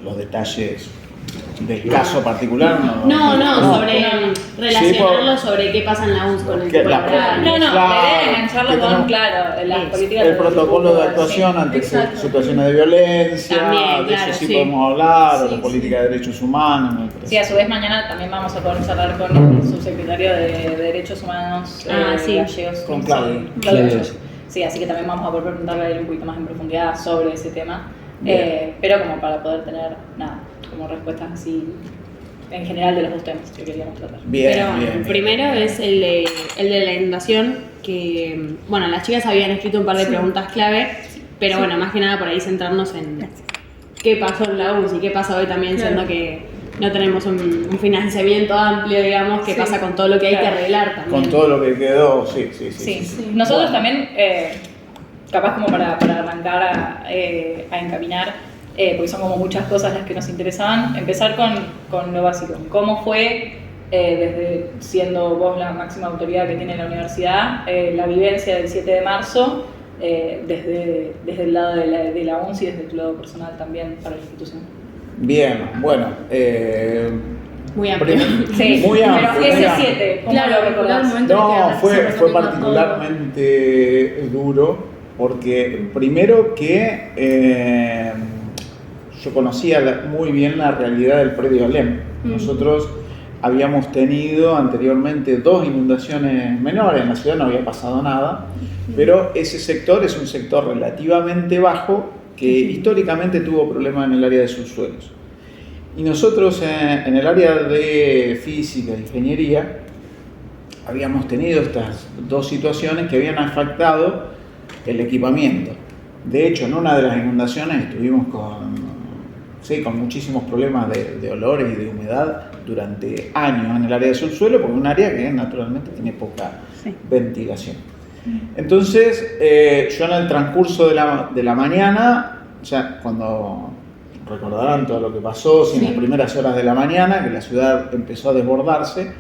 los detalles del caso particular. No, sobre relacionarlo sí, sobre qué pasa en la UNS con el que tipo la- de La idea de engancharlo con, claro, las políticas el protocolo de actuación sí. ante Exacto. situaciones de violencia, También, de claro, eso sí, sí. podemos hablar, o Sí, la política de derechos humanos. me parece. Sí, a su vez mañana también vamos a poder charlar con el subsecretario de Derechos Humanos Sí. gallegos. Con Claudio. Claudio Sí. Gallegos. Sí, así que también vamos a poder preguntarle a él un poquito más en profundidad sobre ese tema. Bien. Pero como para poder tener, como respuestas así en general de los dos temas que queríamos tratar. Bien, Pero bien, bien. primero es el de la inundación, que bueno, las chicas habían escrito un par de preguntas clave, pero bueno, más que nada por ahí centrarnos en qué pasó en la UNS y qué pasa hoy también, Claro. siendo que no tenemos un financiamiento amplio, digamos, qué Sí. pasa con todo lo que hay que Claro. arreglar también. Con todo lo que quedó, sí. Sí. Nosotros Bueno. también, capaz como para arrancar a encaminar, porque son como muchas cosas las que nos interesaban, empezar con lo básico. ¿Cómo fue, desde siendo vos la máxima autoridad que tiene la universidad, la vivencia del 7 de marzo, desde el lado de la UNS y desde tu lado personal también para la institución? Bien, bueno. Muy amplio. Sí, Muy amplio, pero ese muy amplio. 7, ¿cómo Claro, lo el recordás? momento en No, que se fue resolvió todo. particularmente duro porque primero que yo conocía muy bien la realidad del predio Alem. Nosotros habíamos tenido anteriormente 2 inundaciones menores, en la ciudad no había pasado nada, pero ese sector es un sector relativamente bajo que históricamente tuvo problemas en el área de subsuelos. Y nosotros en el área de física e ingeniería habíamos tenido estas 2 situaciones que habían afectado el equipamiento. De hecho, en una de las inundaciones estuvimos con muchísimos problemas de olores y de humedad durante años en el área de subsuelo, porque es un área que naturalmente tiene poca ventilación. Entonces, yo en el transcurso de la mañana, o sea, cuando recordarán todo lo que pasó, en las primeras horas de la mañana, que la ciudad empezó a desbordarse,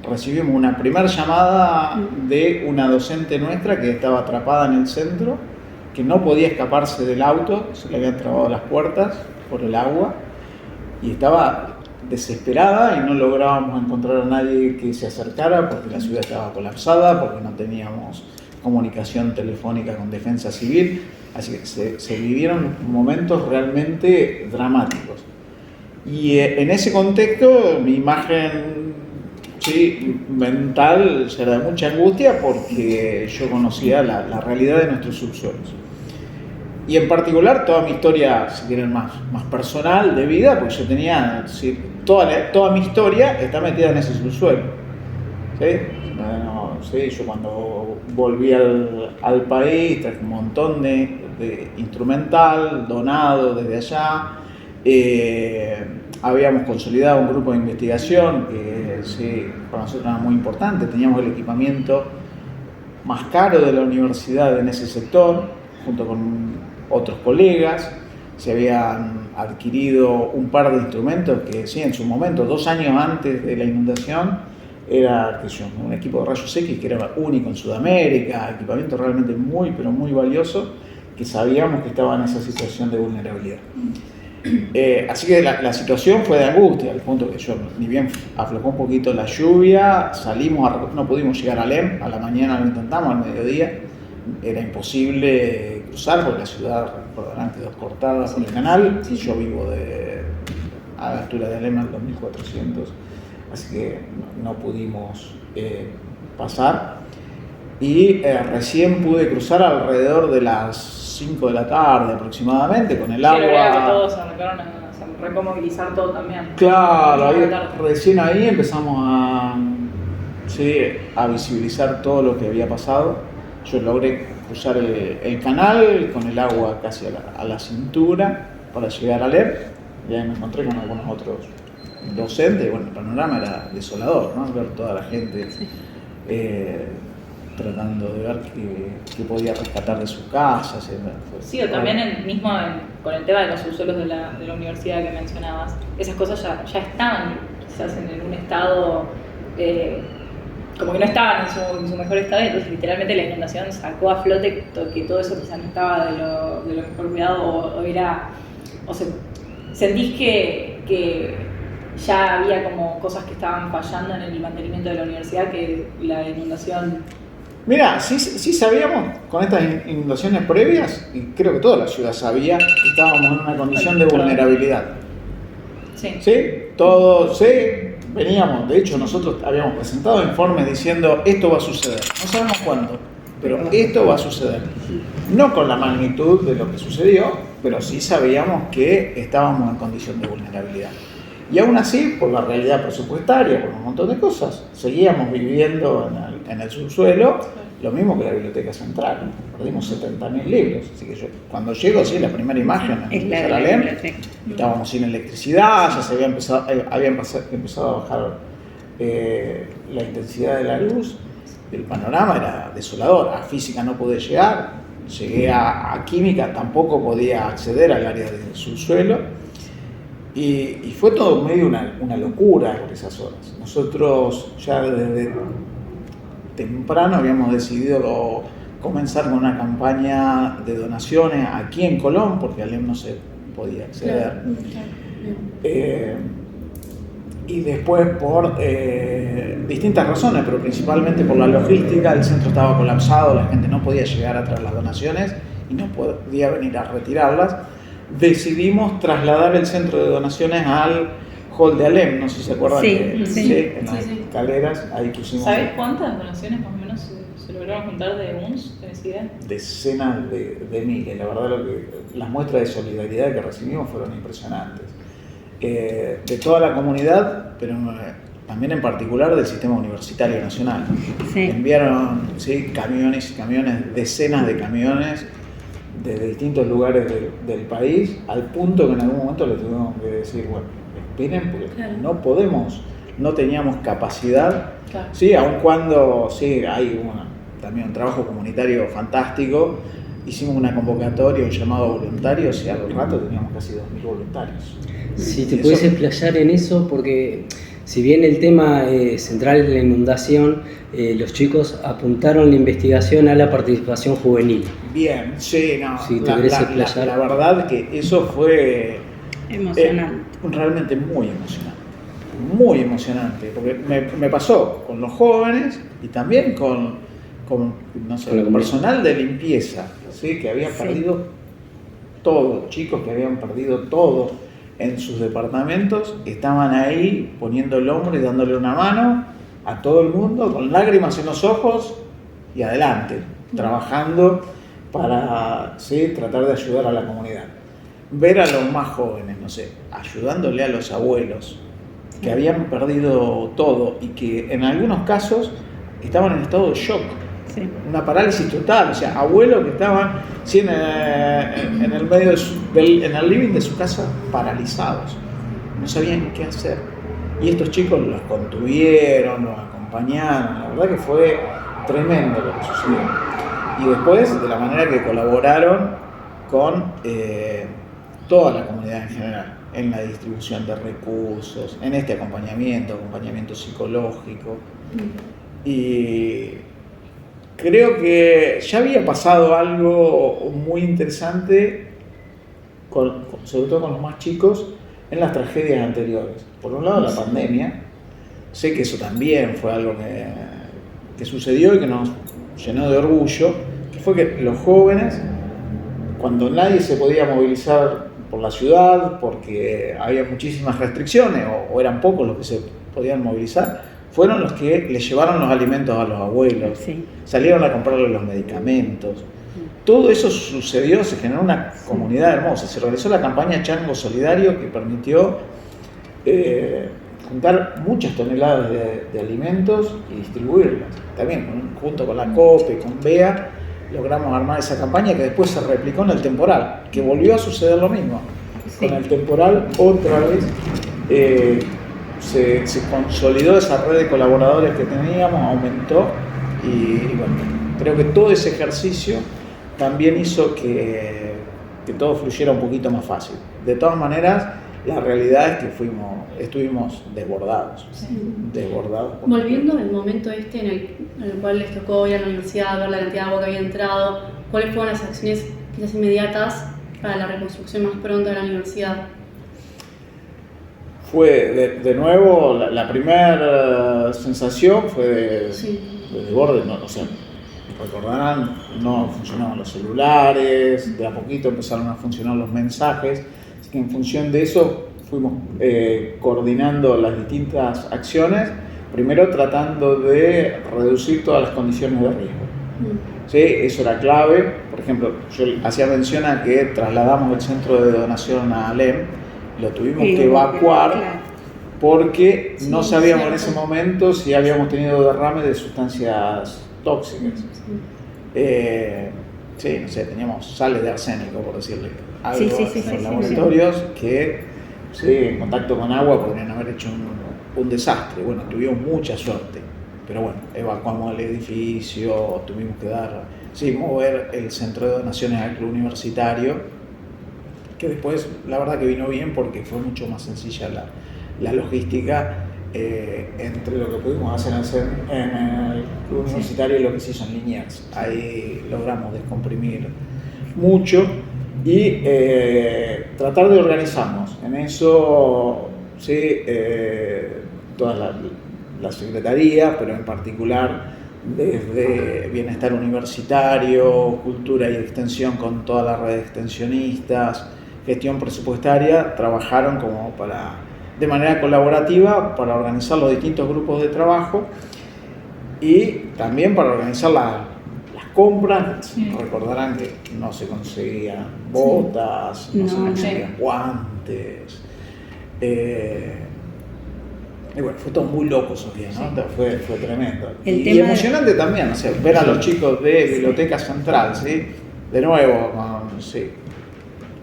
recibimos una primera llamada de una docente nuestra que estaba atrapada en el centro, que no podía escaparse del auto, se le habían trabado las puertas por el agua y estaba desesperada y no lográbamos encontrar a nadie que se acercara porque la ciudad estaba colapsada, porque no teníamos comunicación telefónica con defensa civil, así que se vivieron momentos realmente dramáticos. Y en ese contexto mi imagen mental era de mucha angustia porque yo conocía la realidad de nuestros subsuelos. Y en particular toda mi historia, si quieren, más personal de vida, porque yo tenía, toda mi historia está metida en ese subsuelo. Yo cuando volví al país traje un montón de instrumental donado desde allá. Habíamos consolidado un grupo de investigación que para nosotros era muy importante. Teníamos el equipamiento más caro de la universidad en ese sector, junto con otros colegas. Se habían adquirido un par de instrumentos que en su momento, 2 años antes de la inundación, era un equipo de rayos X que era único en Sudamérica, equipamiento realmente muy, pero muy valioso, que sabíamos que estaba en esa situación de vulnerabilidad. Así que la situación fue de angustia, al punto que ni bien aflojó un poquito la lluvia, no pudimos llegar a Alem, a la mañana lo intentamos, al mediodía, era imposible cruzar porque la ciudad, recordarán, quedó cortada por el canal. Yo vivo a la altura de Alem, al 2400, así que no pudimos pasar. Y recién pude cruzar alrededor de las 5 de la tarde aproximadamente, con el agua. Que todos se arrancaron a removilizar todo también. Claro, recién ahí empezamos a visibilizar todo lo que había pasado. Yo logré cruzar el canal con el agua casi a la cintura para llegar a Alem. Y ahí me encontré con algunos otros docentes. Bueno, el panorama era desolador, ¿no? Ver toda la gente tratando de ver qué podía rescatar de sus casas. Sí, o también con el tema de los subsuelos de la universidad que mencionabas, esas cosas ya estaban quizás en un estado como que no estaban en su mejor estado, y entonces literalmente la inundación sacó a flote que todo eso quizás no estaba de lo mejor cuidado o ¿Sentís que ya había como cosas que estaban fallando en el mantenimiento de la universidad, que la inundación? Mira, sí sabíamos con estas inundaciones previas, y creo que toda la ciudad sabía que estábamos en una condición de vulnerabilidad. Sí. ¿Sí? Todos, sí, veníamos, de hecho nosotros habíamos presentado informes diciendo esto va a suceder, no sabemos cuándo, pero esto va a suceder. No con la magnitud de lo que sucedió, pero sí sabíamos que estábamos en condición de vulnerabilidad. Y aún así, por la realidad presupuestaria, por un montón de cosas, seguíamos viviendo en el subsuelo, lo mismo que la Biblioteca Central. Perdimos 70.000 libros. Así que yo, cuando llego, sí, la primera imagen en Jerusalén, estábamos sin electricidad, ya se había empezado a bajar la intensidad de la luz. El panorama era desolador. A física no pude llegar, llegué a química, tampoco podía acceder al área del subsuelo. Y fue todo medio una locura por esas horas. Nosotros ya desde temprano habíamos decidido comenzar con una campaña de donaciones aquí en Colón, porque a Alem no se podía acceder. Y después por distintas razones, pero principalmente por la logística, el centro estaba colapsado, la gente no podía llegar a traer las donaciones y no podía venir a retirarlas. Decidimos trasladar el centro de donaciones al hall de Alem, no sé si se acuerdan, en las escaleras, ahí pusimos. ¿Sabes cuántas donaciones más o menos se lograron juntar de UNS? ¿Tenés idea? Decenas de miles, la verdad las muestras de solidaridad que recibimos fueron impresionantes. De toda la comunidad, pero también en particular del Sistema Universitario Nacional. Enviaron camiones y camiones, decenas de camiones, desde distintos lugares del país, al punto que en algún momento le tuvimos que decir, bueno, esperen, porque no podemos, no teníamos capacidad, aun cuando hay también un trabajo comunitario fantástico, hicimos una convocatoria, un llamado a voluntarios, y al rato teníamos casi 2.000 voluntarios. Si te puedes explayar en eso, porque si bien el tema central es la inundación, los chicos apuntaron la investigación a la participación juvenil. Bien, sí, no. Si te querés explayar. La verdad que eso fue emocionante. Realmente muy emocionante. Muy emocionante, porque me pasó con los jóvenes y también con el personal de limpieza, ¿sí? Que había perdido todo, chicos que habían perdido todo en sus departamentos, estaban ahí poniendo el hombro y dándole una mano a todo el mundo, con lágrimas en los ojos y adelante, trabajando para tratar de ayudar a la comunidad. Ver a los más jóvenes, ayudándole a los abuelos que habían perdido todo y que en algunos casos estaban en estado de shock. Una parálisis total, abuelos que estaban en el medio en el living de su casa paralizados, no sabían qué hacer, y estos chicos los contuvieron, los acompañaron, la verdad que fue tremendo lo que sucedió. Y después de la manera que colaboraron con toda la comunidad en general, en la distribución de recursos, en este acompañamiento psicológico. Y creo que ya había pasado algo muy interesante, sobre todo con los más chicos, en las tragedias anteriores. Por un lado, la pandemia. Sé que eso también fue algo que sucedió y que nos llenó de orgullo, que fue que los jóvenes, cuando nadie se podía movilizar por la ciudad, porque había muchísimas restricciones o eran pocos los que se podían movilizar, fueron los que les llevaron los alimentos a los abuelos, salieron a comprarles los medicamentos. Todo eso sucedió, se generó una comunidad hermosa. Se realizó la campaña Chango Solidario, que permitió juntar muchas toneladas de alimentos y distribuirlas. También junto con la COPE, con BEA, logramos armar esa campaña que después se replicó en el temporal, que volvió a suceder lo mismo. Con el temporal otra vez se consolidó esa red de colaboradores que teníamos, aumentó y bueno, creo que todo ese ejercicio también hizo que todo fluyera un poquito más fácil. De todas maneras, la realidad es que estuvimos desbordados. Desbordados. Volviendo al momento en el cual les tocó ir a la universidad, ver la cantidad de agua que había entrado, ¿cuáles fueron las acciones quizás inmediatas para la reconstrucción más pronta de la universidad? fue de nuevo, la primera sensación fue de desborde, no, o sea, recordarán, no funcionaban los celulares, de a poquito empezaron a funcionar los mensajes, así que en función de eso fuimos coordinando las distintas acciones, primero tratando de reducir todas las condiciones de riesgo. ¿Sí? Eso era clave. Por ejemplo, yo hacía mención a que trasladamos el centro de donación a Alem, lo tuvimos que evacuar porque no sabíamos en ese momento si habíamos tenido derrame de sustancias tóxicas. Sí, no sé, teníamos sales de arsénico, por decirle algo, en los laboratorios que en contacto con agua podrían haber hecho un desastre. Bueno, tuvimos mucha suerte, pero bueno, evacuamos el edificio, tuvimos que mover el centro de donaciones al club universitario, que después la verdad que vino bien porque fue mucho más sencilla la logística entre lo que pudimos hacer en el club universitario y lo que se hizo en Liniers. Ahí logramos descomprimir mucho y tratar de organizarnos. En eso, toda la secretaría, pero en particular desde Bienestar Universitario, Cultura y Extensión con toda la red de extensionistas, Gestión Presupuestaria, trabajaron de manera colaborativa para organizar los distintos grupos de trabajo y también para organizar las compras. Recordarán que no se conseguían botas, no se conseguían guantes. Y bueno, fue todo muy loco esos días, ¿no? Fue tremendo. Y emocionante también, o sea, ver a los chicos de Biblioteca Central, ¿sí? De nuevo, se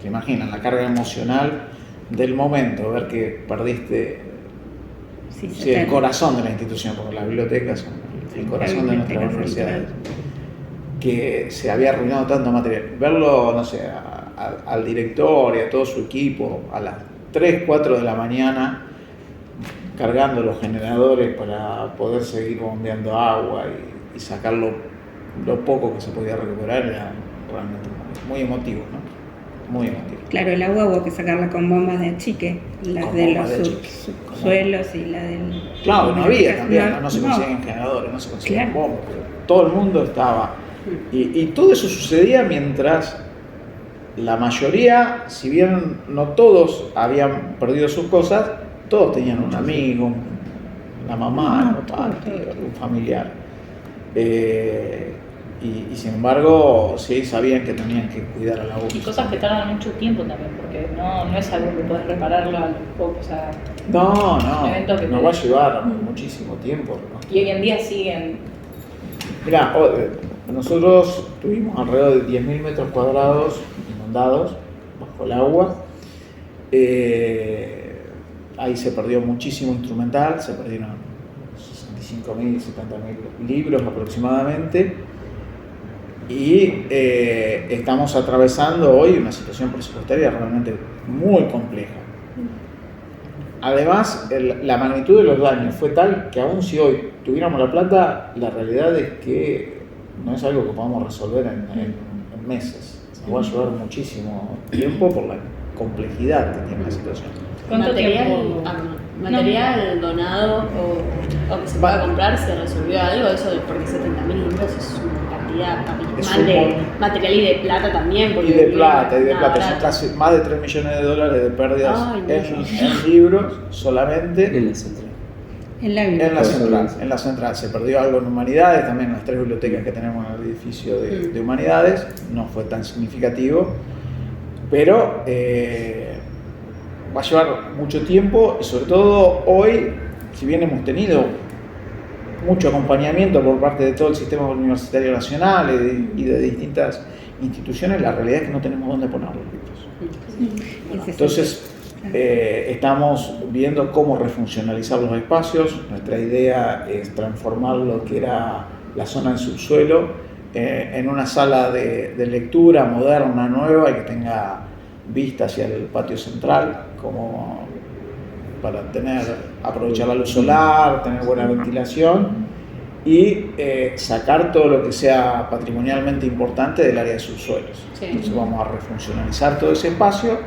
imaginan la carga emocional del momento, ver que perdiste el corazón de la institución, porque las bibliotecas son el corazón de nuestras universidades, que se había arruinado tanto material. Verlo, no sé, al director y a todo su equipo a las 3, 4 de la mañana cargando los generadores para poder seguir bombeando agua y sacar lo poco que se podía recuperar, era realmente muy emotivo, ¿no? Muy emotivo. Claro, el agua hubo que sacarla con bombas de achique, las de los subsuelos y la del... Claro, no había también, no se conseguían generadores, no se conseguían bombas, pero todo el mundo estaba. Y todo eso sucedía mientras la mayoría, si bien no todos habían perdido sus cosas, todos tenían un amigo, la mamá, el papá, un familiar. Y sin embargo, sí sabían que tenían que cuidar a la URSS. Y cosas que tardan mucho tiempo también, porque no es algo que podés repararlo a los pocos. O sea, no, nos va a llevar muchísimo tiempo, ¿no? Y hoy en día siguen. Mirá, nosotros tuvimos alrededor de 10.000 metros cuadrados inundados bajo el agua. Ahí se perdió muchísimo instrumental, se perdieron 65.000, 70.000 libros aproximadamente. Y estamos atravesando hoy una situación presupuestaria realmente muy compleja. Además, la magnitud de los daños fue tal que aún si hoy tuviéramos la plata, la realidad es que no es algo que podamos resolver en meses. Nos va a llevar muchísimo tiempo por la complejidad que tiene la situación. ¿Cuánto tiempo? ¿Material donado o que se pueda comprar se resolvió algo? Eso porque 70.000 libros es una cantidad abismal de material y de plata también. Y de plata. Son casi más de $3 millones de pérdidas en libros solamente. En la central. En la central. Se perdió algo en humanidades, también en las 3 bibliotecas que tenemos en el edificio de humanidades. No fue tan significativo, pero va a llevar mucho tiempo y sobre todo hoy, si bien hemos tenido mucho acompañamiento por parte de todo el sistema universitario nacional y de distintas instituciones, la realidad es que no tenemos dónde poner los libros. Entonces, estamos viendo cómo refuncionalizar los espacios. Nuestra idea es transformar lo que era la zona del subsuelo en una sala de lectura moderna, nueva y que tenga vista hacia el patio central, como para aprovechar la luz solar, tener buena ventilación y sacar todo lo que sea patrimonialmente importante del área de subsuelos. Entonces vamos a refuncionalizar todo ese espacio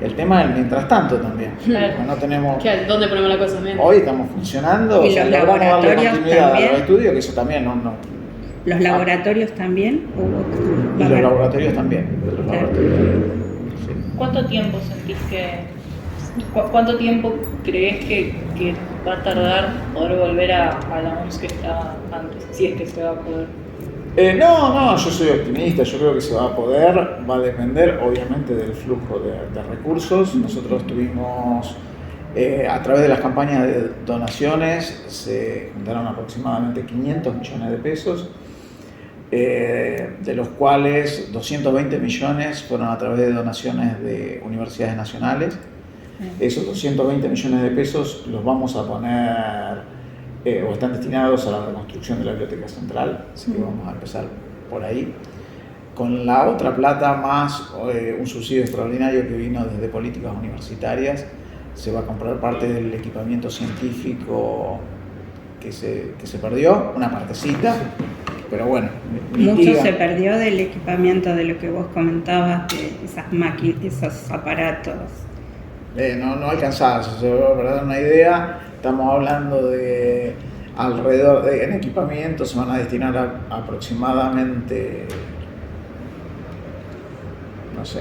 el tema del mientras tanto también. Claro. No tenemos... ¿Dónde ponemos la cosa también? Hoy estamos funcionando, ¿Y o sea, los logramos darle laboratorios continuidad a también? los estudios, que eso también no. ¿Los laboratorios también? Y los laboratorios también. Los Claro. laboratorios. Sí. ¿Cuánto tiempo sentís cuánto tiempo crees que va a tardar poder volver a la OMS que estaba antes? Si es que se va a poder. No, yo soy optimista, yo creo que se va a poder, va a depender obviamente del flujo de recursos. Nosotros tuvimos, a través de las campañas de donaciones, se juntaron aproximadamente 500 millones de pesos, de los cuales 220 millones fueron a través de donaciones de universidades nacionales. Esos 220 millones de pesos los vamos a poner o están destinados a la reconstrucción de la Biblioteca Central, así que vamos a empezar por ahí. Con la otra plata más un subsidio extraordinario que vino desde políticas universitarias, se va a comprar parte del equipamiento científico que se perdió, una partecita, pero bueno. Mucho se perdió del equipamiento de lo que vos comentabas, de esas máquinas, esos aparatos. No alcanzás, o sea, para dar una idea, estamos hablando de alrededor en equipamiento se van a destinar aproximadamente, no sé,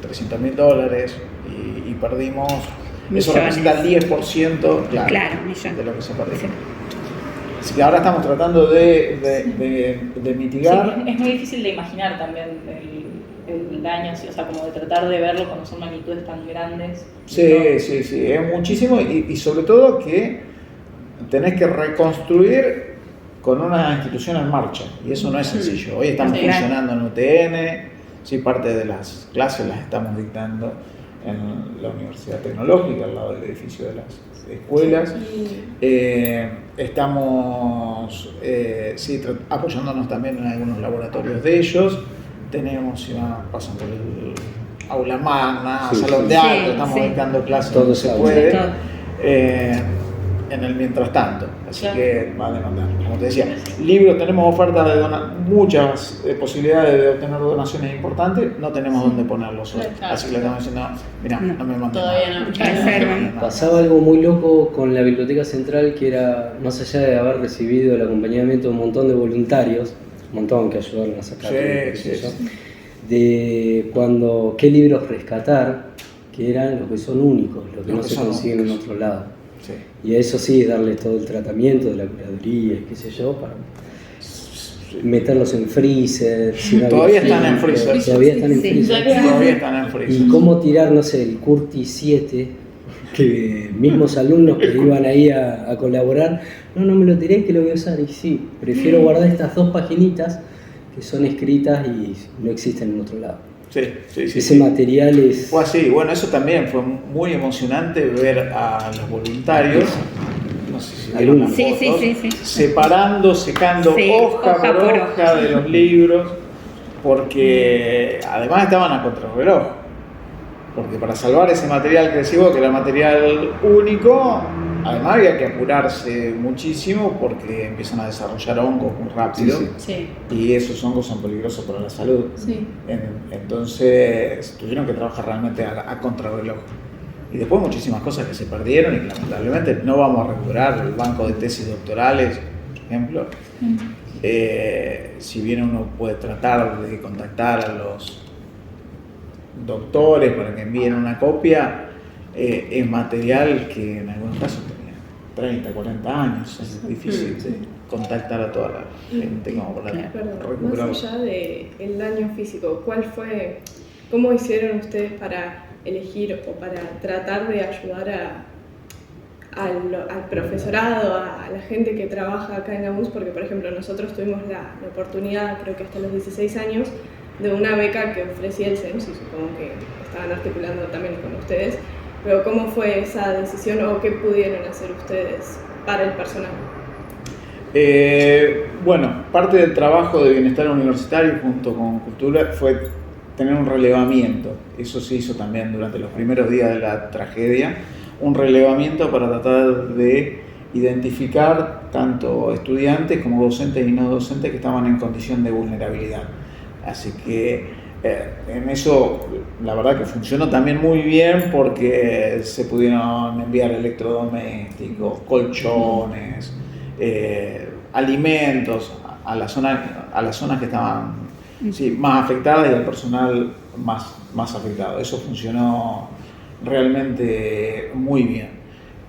$300.000 y perdimos, Millones. eso representa el 10%, Claro, millones. de lo que se perdió. Sí. Así que ahora estamos tratando de mitigar. Sí, es muy difícil de imaginar también el daño, o sea, como de tratar de verlo cuando son magnitudes tan grandes. Sí, es muchísimo y sobre todo que tenés que reconstruir con una institución en marcha y eso no es sencillo. Hoy estamos Sí. funcionando en UTN, sí, parte de las clases las estamos dictando en la Universidad Tecnológica, al lado del edificio de las escuelas. Estamos apoyándonos también en algunos laboratorios de ellos. Tenemos, pasan por el aula magna, Sí, salón sí. de acto, Sí, estamos sí. dictando clases Todo donde se se puede. Todo. En el mientras tanto, así Claro. que va a demandar, como te decía, libros, tenemos ofertas de muchas posibilidades de obtener donaciones importantes, no tenemos dónde ponerlos hoy, Claro. así que le estamos diciendo, mira, No. no me mandes Todavía nada. no. Reservan. Pasaba algo muy loco con la Biblioteca Central, que era, más allá de haber recibido el acompañamiento de un montón de voluntarios, un montón que ayudaron a sacar, Sí, qué sé sí, yo, sí. de qué libros rescatar, que eran los que son únicos, los que Los no que se son consiguen en únicos. otro lado. Sí. Y a eso sí, darles todo el tratamiento de la curaduría, qué sé yo, para meterlos en freezer. si no había Todavía están en frío, freezer. Todavía están en Sí. freezer. Todavía están en freezer. Y cómo tirar, no sé, el Curtis 7, que mismos alumnos que iban ahí a colaborar, no me lo tiré que lo voy a usar. Y sí, prefiero guardar estas 2 paginitas que son escritas y no existen en otro lado. Sí. Ese material es... Fue así, bueno, eso también fue muy emocionante ver a los voluntarios, no sé si vieron las Sí, fotos, sí. separando, secando Sí, hoja por hoja de los libros, porque además estaban a contrarreloj, porque para salvar ese material que decís vos, que era material único, además había que apurarse muchísimo porque empiezan a desarrollar hongos muy rápido. Sí. Y esos hongos son peligrosos para la salud. Sí. Entonces tuvieron que trabajar realmente a contrarreloj. Y después muchísimas cosas que se perdieron y que lamentablemente no vamos a recuperar. El banco de tesis doctorales, por ejemplo. Si bien uno puede tratar de contactar a los doctores para que envíen una copia, es material que en algunos casos tenía 30, 40 años. Es difícil de contactar a toda la gente como para Perdón, recuperarlo. más allá del daño físico, ¿cómo hicieron ustedes para elegir o para tratar de ayudar al profesorado, a la gente que trabaja acá en la UNS? Porque, por ejemplo, nosotros tuvimos la oportunidad, creo que hasta los 16 años, de una beca que ofrecía el CEMS y supongo que estaban articulando también con ustedes. Pero ¿cómo fue esa decisión o qué pudieron hacer ustedes para el personal? Bueno, parte del trabajo de bienestar universitario junto con cultura fue tener un relevamiento. Eso se hizo también durante los primeros días de la tragedia, un relevamiento para tratar de identificar tanto estudiantes como docentes y no docentes que estaban en condición de vulnerabilidad. Así que En eso, la verdad que funcionó también muy bien porque se pudieron enviar electrodomésticos, colchones, alimentos a las zonas que estaban más afectadas y al personal más afectado. Eso funcionó realmente muy bien.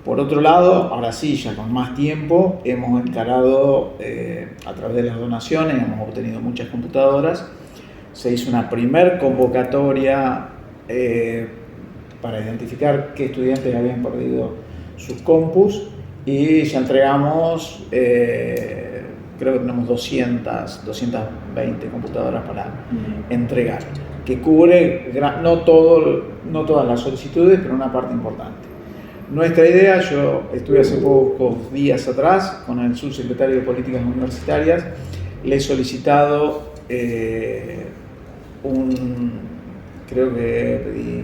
Por otro lado, ahora sí, ya con más tiempo, hemos encarado a través de las donaciones, hemos obtenido muchas computadoras. Se hizo una primer convocatoria para identificar qué estudiantes habían perdido sus compus y ya entregamos, creo que tenemos 220 computadoras para entregar, que cubre no todas las solicitudes, pero una parte importante. Nuestra idea, yo estuve hace pocos días atrás con el subsecretario de Políticas Universitarias, le he solicitado creo que pedí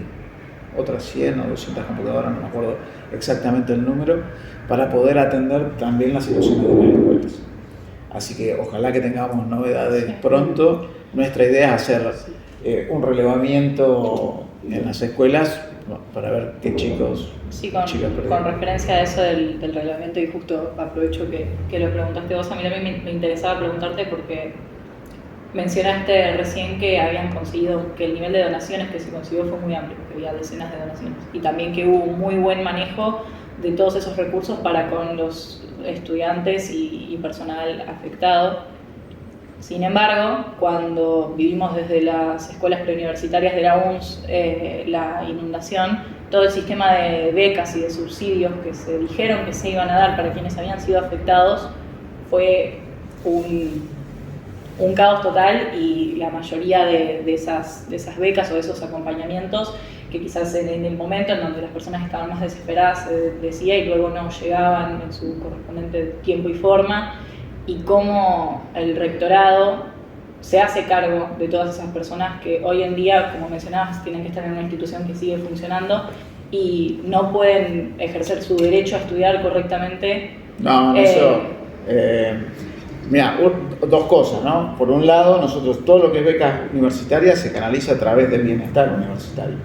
otras 100 o 200 computadoras, no me acuerdo exactamente el número, para poder atender también las situaciones de las escuelas. Así que ojalá que tengamos novedades pronto. Nuestra idea es hacer un relevamiento en las escuelas para ver qué chicos... Sí, con referencia a eso del reglamento, y justo aprovecho que lo preguntaste vos, a mí también me interesaba preguntarte porque mencionaste recién que habían conseguido, que el nivel de donaciones que se consiguió fue muy amplio, que había decenas de donaciones, y también que hubo un muy buen manejo de todos esos recursos para con los estudiantes y personal afectado. Sin embargo, cuando vivimos desde las escuelas preuniversitarias de la UNS la inundación, todo el sistema de becas y de subsidios que se dijeron que se iban a dar para quienes habían sido afectados fue un caos total, y la mayoría de esas becas o de esos acompañamientos, que quizás en el momento en donde las personas estaban más desesperadas se decía y luego no llegaban en su correspondiente tiempo y forma, y cómo el rectorado se hace cargo de todas esas personas que hoy en día, como mencionabas, tienen que estar en una institución que sigue funcionando y no pueden ejercer su derecho a estudiar correctamente. No, eso... Mira, dos cosas, ¿no? Por un lado, nosotros todo lo que es becas universitarias se canaliza a través del bienestar universitario.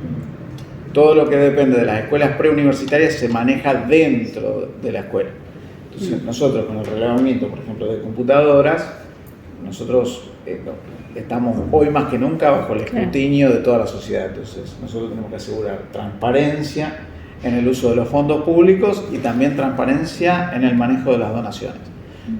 Todo lo que depende de las escuelas preuniversitarias se maneja dentro de la escuela. Entonces, nosotros con el relevamiento, por ejemplo, de computadoras, nosotros estamos hoy más que nunca bajo el escrutinio de toda la sociedad. Entonces, nosotros tenemos que asegurar transparencia en el uso de los fondos públicos y también transparencia en el manejo de las donaciones.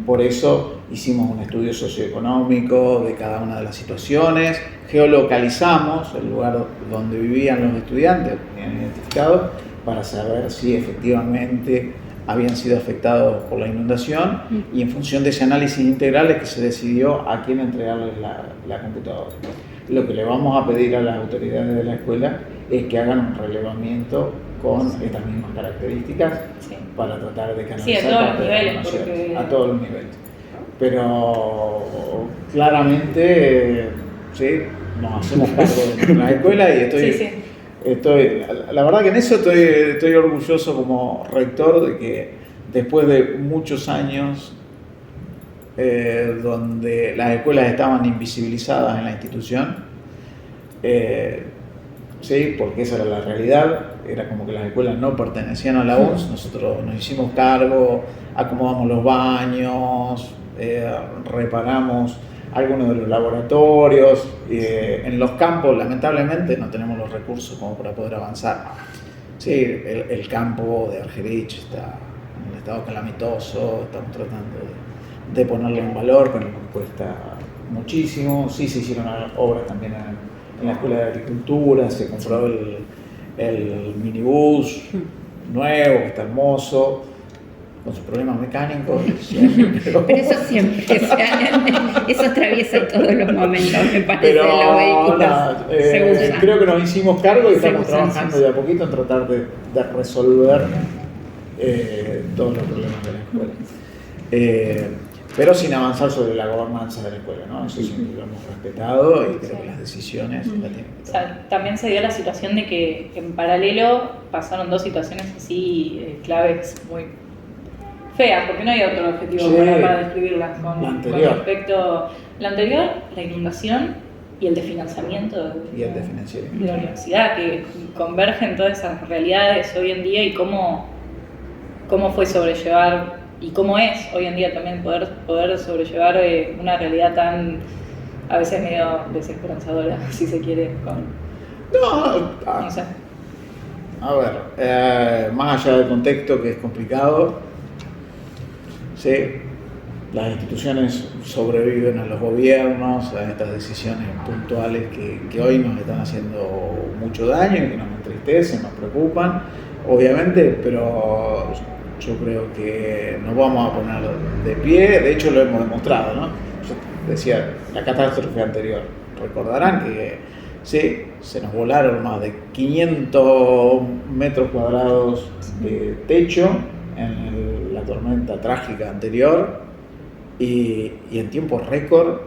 Por eso hicimos un estudio socioeconómico de cada una de las situaciones, geolocalizamos el lugar donde vivían los estudiantes, bien identificado, para saber si efectivamente habían sido afectados por la inundación, y en función de ese análisis integral es que se decidió a quién entregarles la computadora. Lo que le vamos a pedir a las autoridades de la escuela es que hagan un relevamiento con estas mismas características para tratar de canalizar a todos los niveles, a todos los niveles. Pero claramente nos hacemos cargo de la escuela y la verdad que en eso estoy orgulloso como rector de que después de muchos años donde las escuelas estaban invisibilizadas en la institución, porque esa era la realidad, era como que las escuelas no pertenecían a la UNS, nosotros nos hicimos cargo, acomodamos los baños, reparamos algunos de los laboratorios, en los campos lamentablemente no tenemos los recursos como para poder avanzar. El campo de Argerich está en un estado calamitoso, estamos tratando de ponerle un valor, pero nos cuesta muchísimo. Se hicieron obras también en la Escuela de Agricultura, se compró el minibús nuevo, que está hermoso, con sus problemas mecánicos. Pero eso siempre, eso atraviesa todos los momentos, me parece, de los vehículos. Creo que nos hicimos cargo y estamos trabajando de a poquito en tratar de resolver todos los problemas de la escuela. Pero sin avanzar sobre la gobernanza de la escuela, ¿no? Eso siempre lo hemos respetado y creo que las decisiones la tienen que tomar. También se dio la situación de que en paralelo pasaron dos situaciones así claves muy feas, porque no hay otro objetivo para describirlas. Con respecto a la anterior, la inundación, el de financiamiento Y el de financiamiento. de la universidad, que convergen todas esas realidades hoy en día y cómo fue sobrellevar y cómo es hoy en día también poder sobrellevar una realidad tan a veces medio desesperanzadora, si se quiere, no sé. A ver, más allá del contexto que es complicado, sí, las instituciones sobreviven a los gobiernos, a estas decisiones puntuales que hoy nos están haciendo mucho daño y que nos entristecen, nos preocupan, obviamente, pero yo creo que nos vamos a poner de pie, de hecho lo hemos demostrado, ¿no? Yo decía, la catástrofe anterior, recordarán que sí, se nos volaron más de 500 metros cuadrados de techo en la tormenta trágica anterior y en tiempo récord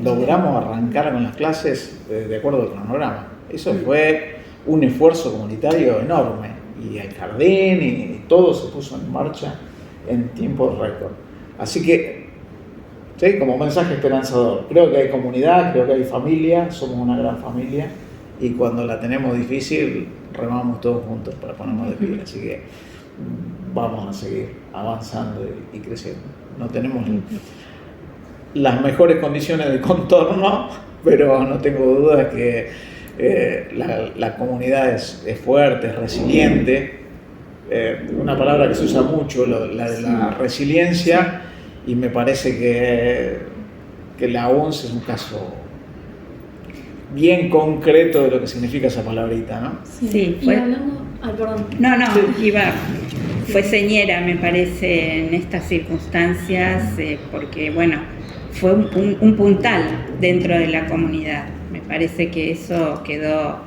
logramos arrancar con las clases de acuerdo al cronograma. Eso fue un esfuerzo comunitario enorme y el jardín y todo se puso en marcha en tiempo récord. Así que, sí, como mensaje esperanzador, creo que hay comunidad, creo que hay familia, somos una gran familia y cuando la tenemos difícil remamos todos juntos para ponernos de pie, así que vamos a seguir avanzando y creciendo. No tenemos las mejores condiciones de contorno, pero no tengo dudas que la comunidad es fuerte, es resiliente. Una palabra que se usa mucho, la de la resiliencia, y me parece que la UNS es un caso bien concreto de lo que significa esa palabrita, ¿no? Sí, Y hablando... Ay, perdón. No, fue señera, me parece, en estas circunstancias, porque, bueno, fue un puntal dentro de la comunidad. Me parece que eso quedó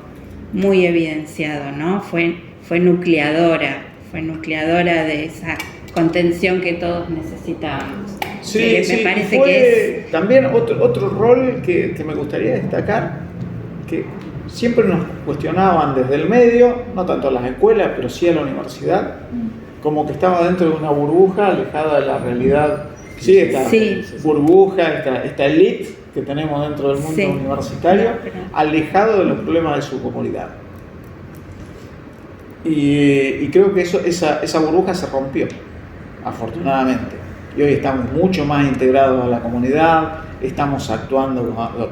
muy evidenciado, ¿no? Fue nucleadora de esa contención que todos necesitábamos. Sí, me parece fue que es... también otro rol que me gustaría destacar, que siempre nos cuestionaban desde el medio, no tanto a las escuelas, pero sí a la universidad, como que estaba dentro de una burbuja alejada de la realidad. Sí, esta burbuja, esta elite que tenemos dentro del mundo universitario, alejado de los problemas de su comunidad. Y creo que esa burbuja se rompió, afortunadamente. Y hoy estamos mucho más integrados a la comunidad, estamos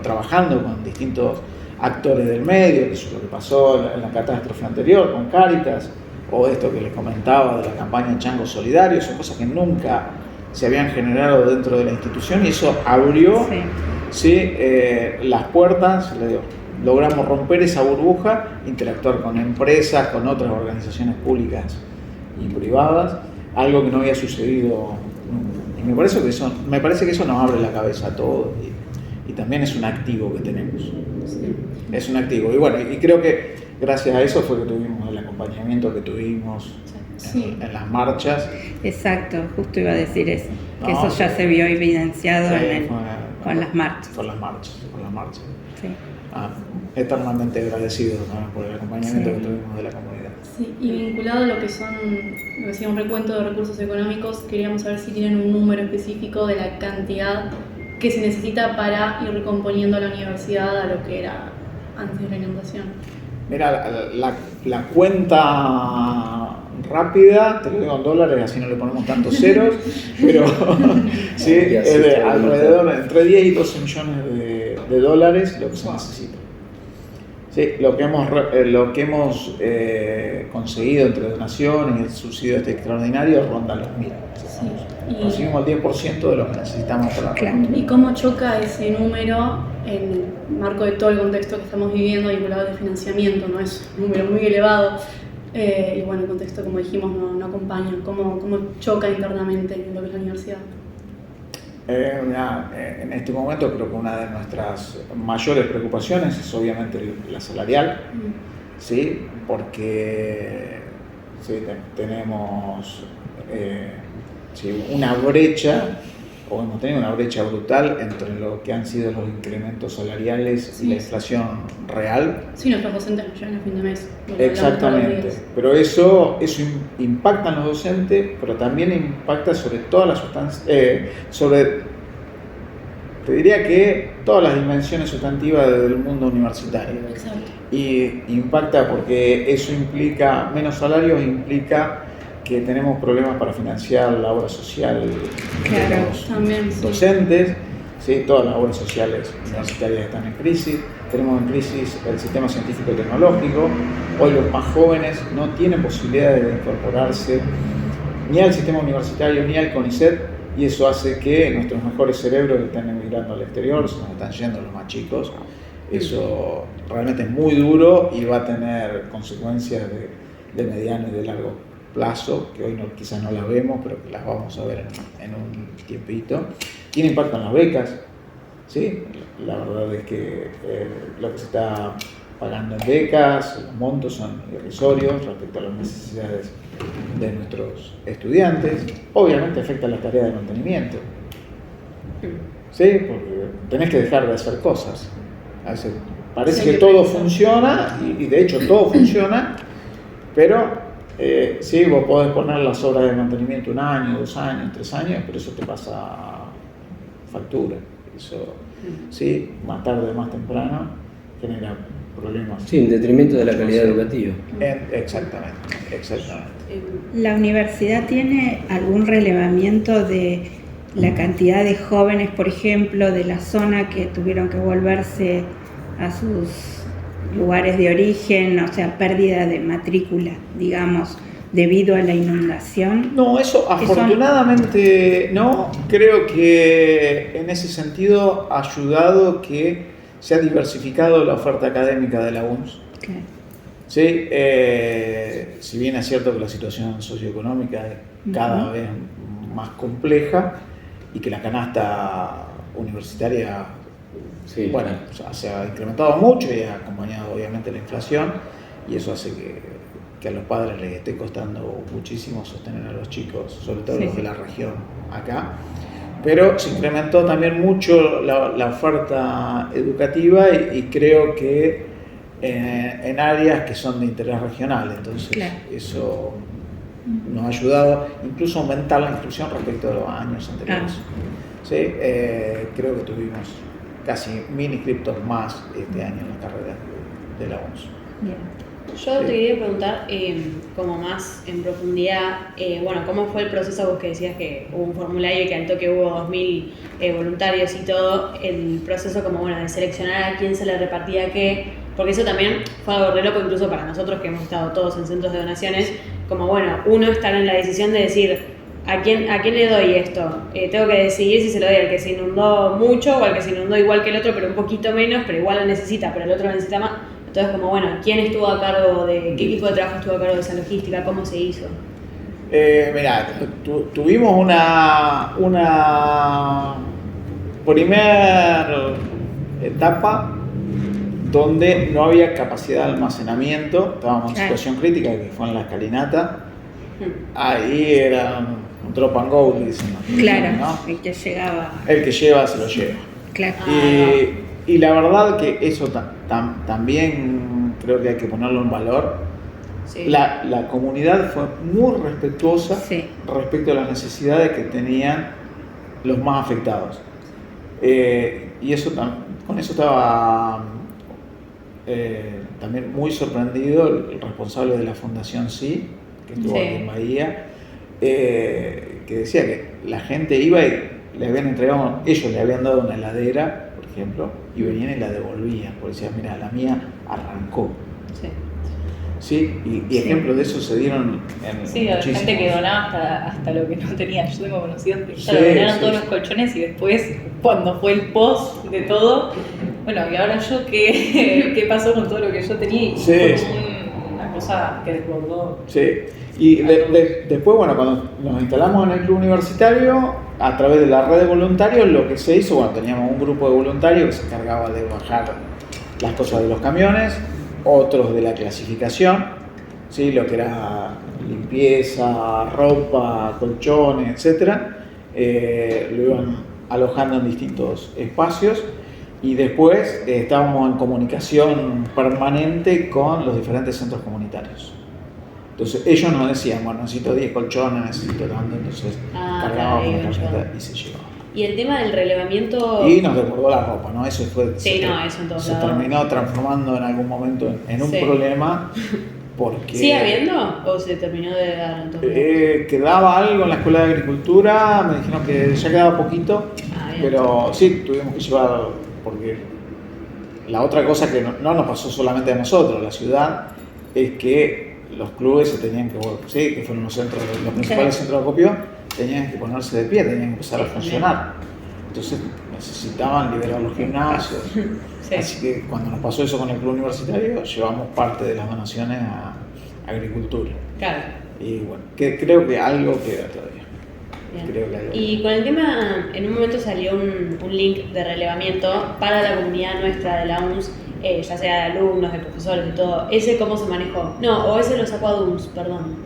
trabajando con distintos actores del medio, que es lo que pasó en la catástrofe anterior con Cáritas, o esto que les comentaba de la campaña Chango Solidario, son cosas que nunca se habían generado dentro de la institución y eso abrió las puertas, logramos romper esa burbuja, interactuar con empresas, con otras organizaciones públicas y privadas, algo que no había sucedido nunca. Y me parece que eso nos abre la cabeza a todos y también es un activo que tenemos. Sí. Es un activo. Y bueno, y creo que gracias a eso fue que tuvimos el acompañamiento que tuvimos en las marchas. Exacto, justo iba a decir eso, que No, eso ya se vio evidenciado con las marchas. Con las marchas. Sí. Eternamente agradecidos, ¿no?, por el acompañamiento que tuvimos de la comunidad. Sí, y vinculado a lo que decía un recuento de recursos económicos, queríamos saber si tienen un número específico de la cantidad que se necesita para ir recomponiendo la universidad a lo que era antes de la inundación. Mira, la cuenta rápida, te lo digo en dólares, así no le ponemos tantos ceros, pero sí, es de alrededor entre 10 y 12 millones de dólares lo que se necesita. Sí, lo que hemos conseguido entre donaciones y el subsidio extraordinario ronda los 1.000. Conseguimos el 10% de lo que necesitamos para ¿Y cómo choca ese número en el marco de todo el contexto que estamos viviendo vinculado al financiamiento? No es un número muy elevado y bueno, el contexto, como dijimos, no acompaña. ¿Cómo choca internamente en lo que es la universidad? En este momento creo que una de nuestras mayores preocupaciones es obviamente la salarial, ¿sí? Porque tenemos una brecha, o hemos tenido una brecha brutal entre lo que han sido los incrementos salariales y la inflación real. Sí, nuestros docentes nos llegan a fin de mes. Exactamente, pero eso impacta en los docentes, pero también impacta sobre todas las sustancias, te diría que todas las dimensiones sustantivas del mundo universitario. Exacto. Y impacta porque eso implica, menos salarios implica que tenemos problemas para financiar la obra social de Claro. los También, sí. docentes, ¿sí? Todas las obras sociales universitarias están en crisis, tenemos en crisis el sistema científico y tecnológico, hoy los más jóvenes no tienen posibilidades de incorporarse ni al sistema universitario ni al CONICET, y eso hace que nuestros mejores cerebros estén emigrando al exterior, se nos están yendo los más chicos. Eso realmente es muy duro y va a tener consecuencias de mediano y de largo plazo, que hoy quizás no las vemos, pero que las vamos a ver en un tiempito. Tiene impacto en las becas, ¿sí? La verdad es que lo que se está pagando en becas, los montos son irrisorios respecto a las necesidades de nuestros estudiantes. Obviamente afecta la tarea de mantenimiento, ¿sí? Porque tenés que dejar de hacer cosas. A veces parece Sí, que que todo pensar. funciona, y de hecho todo funciona, pero sí, vos podés poner las obras de mantenimiento 1 año, 2 años, 3 años, pero eso te pasa factura. Eso, sí, más tarde, más temprano, genera problemas. Sí, en detrimento de la calidad educativa. Exactamente. ¿La universidad tiene algún relevamiento de la cantidad de jóvenes, por ejemplo, de la zona que tuvieron que volverse a sus lugares de origen, o sea, pérdida de matrícula, digamos, debido a la inundación? No, eso afortunadamente no. Creo que en ese sentido ha ayudado que se ha diversificado la oferta académica de la UNS. Okay. Sí, si bien es cierto que la situación socioeconómica es cada vez más compleja y que la canasta universitaria, Sí. bueno, se ha incrementado mucho y ha acompañado obviamente la inflación, y eso hace que a los padres les esté costando muchísimo sostener a los chicos, sobre todo Sí, los sí. de la región acá. Pero se incrementó también mucho la oferta educativa y creo que en áreas que son de interés regional, entonces Claro. eso nos ha ayudado incluso a aumentar la inclusión respecto a los años anteriores. Sí, creo que tuvimos casi 1000 inscriptos más este año en la carrera de la UNS. Bien. Yo te quería preguntar, como más en profundidad, bueno, ¿cómo fue el proceso? Vos que decías que hubo un formulario y que al toque hubo 2000 voluntarios y todo, el proceso como, bueno, de seleccionar a quién se le repartía qué, porque eso también fue algo re loco incluso para nosotros que hemos estado todos en centros de donaciones, como, bueno, uno estar en la decisión de decir, ¿a quién le doy esto? Tengo que decidir si se lo doy al que se inundó mucho o al que se inundó igual que el otro, pero un poquito menos, pero igual lo necesita, pero el otro lo necesita más. Entonces, como, bueno, ¿quién estuvo a cargo de, qué equipo de trabajo estuvo a cargo de esa logística? ¿Cómo se hizo? Mirá, tuvimos una primera etapa donde no había capacidad de almacenamiento, estábamos en Claro. situación crítica, que fue en la escalinata. Ahí era un drop and go, dicen, Claro, ¿no? el que llegaba. El que lleva se lo lleva. Claro. Y la verdad que eso también creo que hay que ponerlo en valor. Sí. La comunidad fue muy respetuosa Sí. respecto a las necesidades que tenían los más afectados. Y eso con eso estaba también muy sorprendido el responsable de la Fundación Sí, que estuvo Sí. aquí en Bahía, que decía que la gente iba y le habían entregado, ellos le habían dado una heladera, por ejemplo, y venían y la devolvían, porque decían, mira, la mía arrancó. Sí. ¿Sí? Y ejemplos de eso se dieron en Sí, hay muchísimos. gente que donaba hasta lo que no tenía. Yo tengo conocidos que ya Sí, lo donaron sí, todos sí. los colchones y después, cuando fue el post de todo, bueno, y ahora yo qué pasó con todo lo que yo tenía, y Sí, fue sí. una cosa que desbordó. Sí, y después, bueno, cuando nos instalamos en el club universitario, a través de la red de voluntarios, lo que se hizo, bueno, teníamos un grupo de voluntarios que se encargaba de bajar las cosas de los camiones, otros de la clasificación, ¿sí? Lo que era limpieza, ropa, colchones, etc. Lo iban alojando en distintos espacios. Y después estábamos en comunicación permanente con los diferentes centros comunitarios. Entonces ellos nos decían, bueno, necesito 10 colchones, necesito tanto, entonces cargábamos ahí la iban tarjeta llevando. y se llevaba. Y el tema del relevamiento... Y nos desbordó la ropa, ¿no? Eso fue... Sí, no, eso en todos se lados. terminó transformando en algún momento en un Sí. problema porque... ¿Sigue habiendo o se terminó de dar en todos lados? Quedaba algo en la escuela de agricultura, me dijeron que ya quedaba poquito, Ah, bien. pero sí, tuvimos que llevar, porque la otra cosa que no nos pasó solamente a nosotros, la ciudad, es que los clubes se tenían que, sí, que fueron los principales centros de acopio, tenían que ponerse de pie, tenían que empezar a funcionar. Entonces necesitaban liberar los gimnasios. Sí. Así que cuando nos pasó eso con el club universitario, llevamos parte de las donaciones a agricultura. Claro. Y bueno, que creo que algo queda todavía. Bien. Creo que algo Y con el tema, en un momento salió un link de relevamiento para la comunidad nuestra de la UNS, ya sea de alumnos, de profesores, de todo. ¿Ese cómo se manejó? No, o ese lo sacó a DUNS, perdón.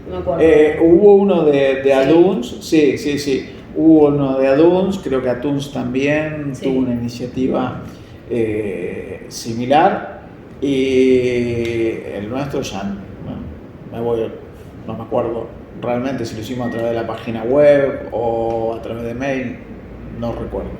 No me acuerdo. Hubo uno de ADUNS, sí. Hubo uno de ADUNS, creo que ATUNS también Sí. tuvo una iniciativa similar. Y el nuestro ya, no me acuerdo realmente si lo hicimos a través de la página web o a través de mail, no recuerdo.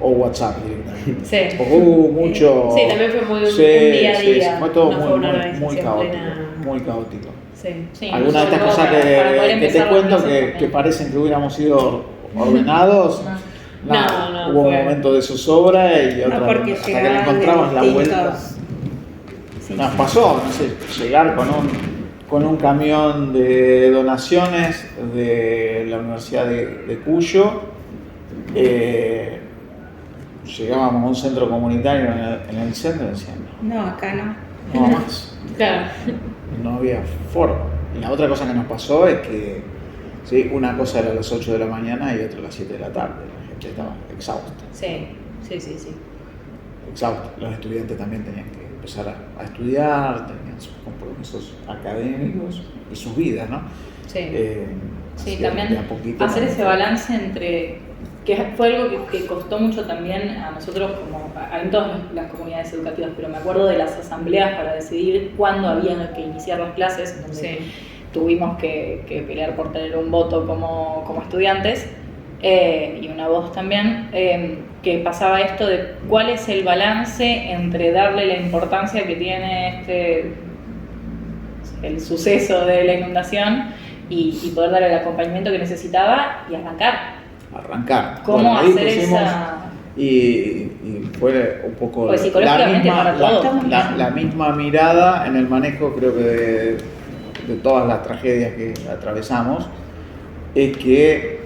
O WhatsApp directamente. Sí. Porque hubo mucho... Sí, también fue muy un Sí, día a sí, día. fue todo no fue una organización muy caótico. plena. Muy caótico. Sí. Sí, Algunas de estas incluso cosas para poder que te empezar las cuento clases que también. parecen que hubiéramos sido ordenados, No, hubo fue- un momento de zozobra y otra No, porque hasta que le llegaban encontramos la de vuelta. distintos- Sí, Nos sí. pasó, no sé, llegar con un camión de donaciones de la Universidad de Cuyo. Llegábamos a un centro comunitario en el centro y decían, No, acá no. no más. Claro. No había forma. Y la otra cosa que nos pasó es que ¿sí? una cosa era a las 8 de la mañana y otra a las 7 de la tarde. La gente estaba exhausta. Sí. Exhausta. Los estudiantes también tenían que empezar a estudiar, tenían sus compromisos académicos y sus vidas, ¿no? Sí. Sí, así que también de a poquito hacer nos- ese balance entre, que fue algo que costó mucho también a nosotros, como en todas las comunidades educativas, pero me acuerdo de las asambleas para decidir cuándo había que iniciar las clases, en donde Sí. tuvimos que pelear por tener un voto como estudiantes, y una voz también, que pasaba esto de cuál es el balance entre darle la importancia que tiene el suceso de la inundación y poder dar el acompañamiento que necesitaba y arrancar. ¿Cómo Bueno, ahí hacer pusimos- esa...? Y fue un poco Pues psicológicamente para todos. la misma mirada en el manejo, creo que de todas las tragedias que atravesamos, es que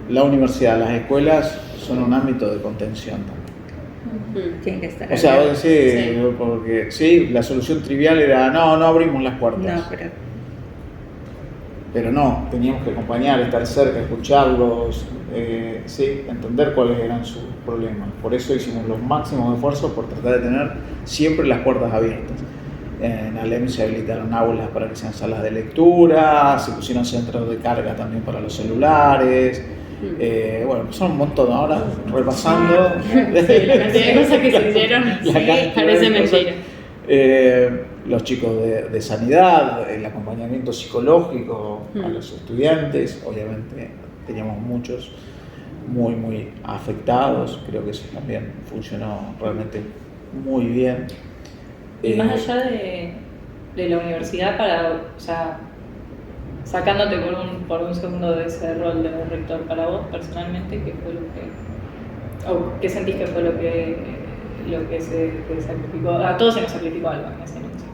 la universidad, las escuelas son un ámbito de contención también. Tiene que estar O sea, abierto. vos decís, Sí. porque sí, la solución trivial era no abrimos las puertas. No, Pero no, teníamos que acompañar, estar cerca, escucharlos, sí, entender cuáles eran sus problemas. Por eso hicimos los máximos esfuerzos por tratar de tener siempre las puertas abiertas. En Alem se habilitaron aulas para que sean salas de lectura, se pusieron centros de carga también para los celulares. Bueno, son un montón ahora repasando. Sí, la cantidad de cosas que se hicieron La cantidad de parece cosas. mentira. Los chicos de sanidad, el acompañamiento psicológico a los estudiantes, obviamente teníamos muchos muy afectados, creo que eso también funcionó realmente muy bien. Y más allá de la universidad, o sea, sacándote por un segundo de ese rol de rector, para vos personalmente, ¿qué fue o qué sentís que fue lo que se sacrificó? A todos se nos sacrificó algo en ese anuncio,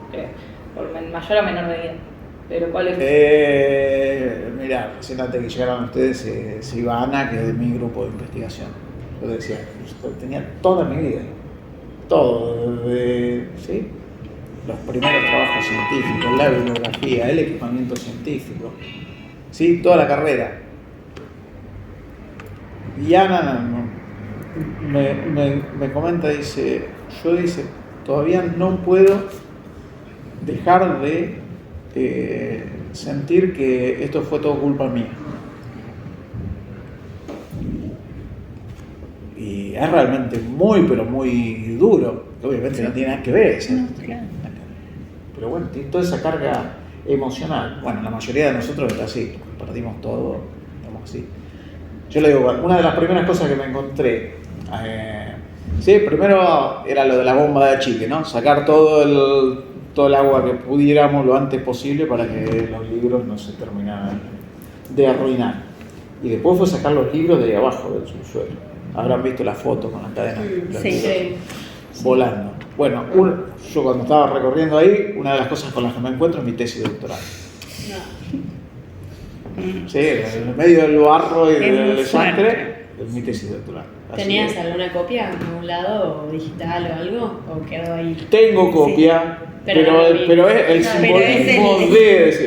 por mayor o menor medida. Pero ¿cuál es? Mirá, recién antes que llegaran ustedes se iba Ana, que es de mi grupo de investigación. Yo decía, yo tenía toda mi vida, todo, desde ¿sí? los primeros trabajos científicos, la bibliografía, el equipamiento científico, ¿sí? Toda la carrera. Y Ana me comenta, dice, todavía no puedo dejar de sentir que esto fue todo culpa mía. Y es realmente pero muy duro, obviamente no tiene nada que ver. No, claro. Pero bueno, tiene toda esa carga emocional. Bueno, la mayoría de nosotros está así, perdimos todo, estamos así. Yo le digo, una de las primeras cosas que me encontré, sí, primero era lo de la bomba de achique, ¿no? Sacar todo el agua que pudiéramos lo antes posible para que los libros no se terminaran de arruinar. Y después fue sacar los libros de ahí abajo del subsuelo. Habrán visto la foto con la cadena Sí. volando. Bueno, yo cuando estaba recorriendo ahí, una de las cosas con las que me encuentro es mi tesis doctoral. Sí, en el medio del barro y Es del muy desastre, es mi tesis doctoral. Así ¿Tenías que alguna copia en algún lado, o digital o algo? ¿O quedó ahí? tengo copia, Pero pero, no lo vi. pero es el Pero es simbolismo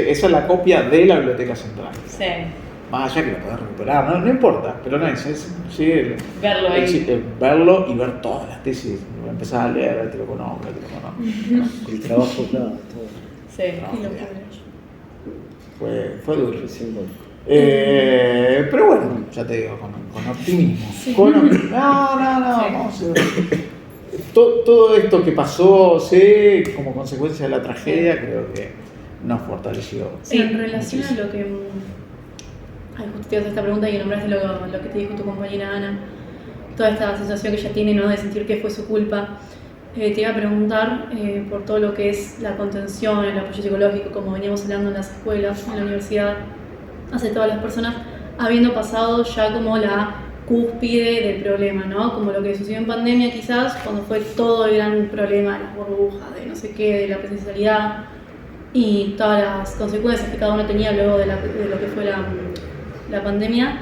esa es la copia de la Biblioteca Central. Sí, Más allá que lo podés recuperar, no importa, pero no es sí, verlo ahí. verlo y ver todas las tesis. Empezás a leer, te lo conozco. El trabajo, claro, todo. Sí. Y lo que Fue duro. Es simbólico. Pero bueno, ya te digo, con optimismo. No, vamos a ver. Todo esto que pasó, sí, como consecuencia de la tragedia, creo que nos fortaleció. Sí, en relación a lo que... Ay, justo te haces esta pregunta y nombraste lo que te dijo tu compañera Ana, toda esta sensación que ella tiene, ¿no?, de sentir que fue su culpa. Te iba a preguntar por todo lo que es la contención, el apoyo psicológico, como veníamos hablando en las escuelas, en la universidad, hacia todas las personas, habiendo pasado ya como la cúspide del problema, ¿no? Como lo que sucedió en pandemia quizás, cuando fue todo el gran problema de las burbujas, de no sé qué, de la presencialidad y todas las consecuencias que cada uno tenía luego de lo que fue la pandemia,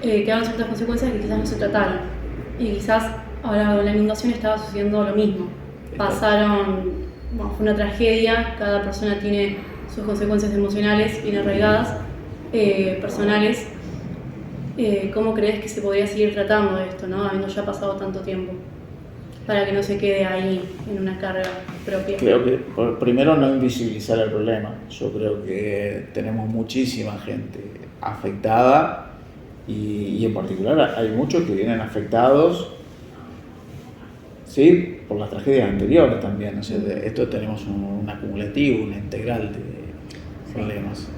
quedaron ciertas consecuencias que quizás no se trataron. Y quizás ahora con la inundación estaba sucediendo lo mismo. Fue una tragedia, cada persona tiene sus consecuencias emocionales bien arraigadas, personales. ¿Cómo crees que se podría seguir tratando de esto, ¿no?, habiendo ya pasado tanto tiempo, para que no se quede ahí en una carga propia? Creo que primero no invisibilizar el problema. Yo creo que tenemos muchísima gente afectada y en particular hay muchos que vienen afectados, sí, por las tragedias anteriores también. O sea, esto tenemos un acumulativo, una integral de problemas.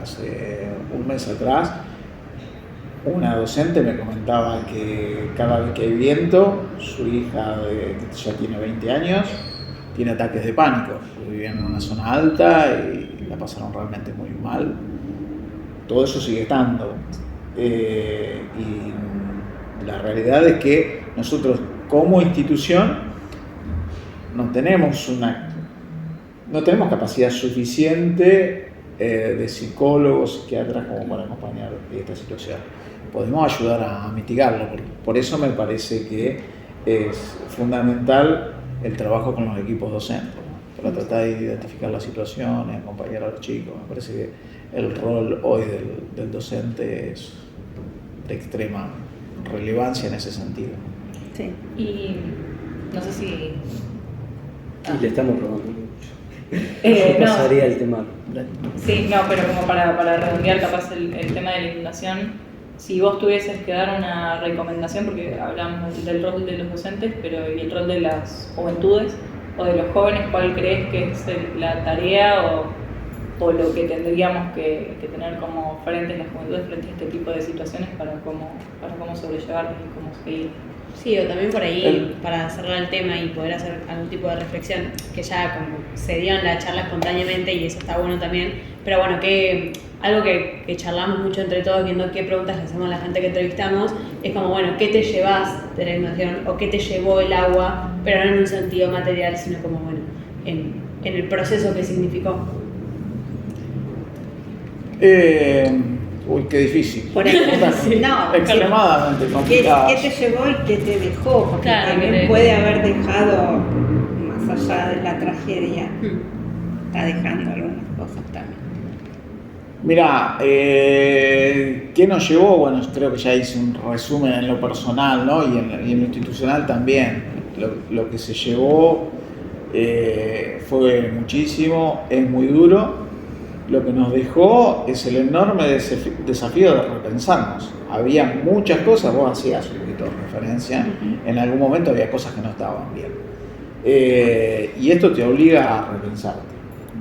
Hace un mes atrás una docente me comentaba que cada vez que hay viento, su hija que ya tiene 20 años tiene ataques de pánico. Vivían en una zona alta y la pasaron realmente muy mal. Todo eso sigue estando. Y la realidad es que nosotros como institución no tenemos capacidad suficiente de psicólogos, psiquiatras como para acompañar esta situación. Podemos ayudar a mitigarlo, por eso me parece que es fundamental el trabajo con los equipos docentes, ¿no?, para tratar de identificar las situaciones, acompañar a los chicos. Me parece que el rol hoy del docente es de extrema relevancia en ese sentido. Sí. Y no sé si... Y le estamos robando mucho. No. Pasaría el tema. Sí, no, pero como para redondear capaz el tema de la inundación, si vos tuvieses que dar una recomendación, porque hablamos del rol de los docentes, pero y el rol de las juventudes o de los jóvenes, ¿cuál crees que es la tarea o lo que tendríamos que tener como frente a las juventudes frente a este tipo de situaciones para cómo sobrellevarlas y cómo seguir? Sí, o también por ahí, para cerrar el tema y poder hacer algún tipo de reflexión, que ya como se dio en la charla espontáneamente y eso está bueno también, pero bueno, algo que charlamos mucho entre todos viendo qué preguntas le hacemos a la gente que entrevistamos, es como, bueno, ¿qué te llevas de la inundación o qué te llevó el agua? Pero no en un sentido material, sino como, bueno, en el proceso que significó. Uy, qué difícil. Por ahí, no, extremadamente complicado. ¿Qué te llevó y qué te dejó? Porque Claro, también puede haber dejado, más allá de la tragedia, está dejando algunas cosas también. Mirá, ¿qué nos llevó? Bueno, creo que ya hice un resumen en lo personal, ¿no? y en lo institucional también. Lo que se llevó fue muchísimo, es muy duro. Lo que nos dejó es el enorme desafío de repensarnos. Había muchas cosas, vos hacías un poquito de referencia, en algún momento había cosas que no estaban bien. Y esto te obliga a repensarte.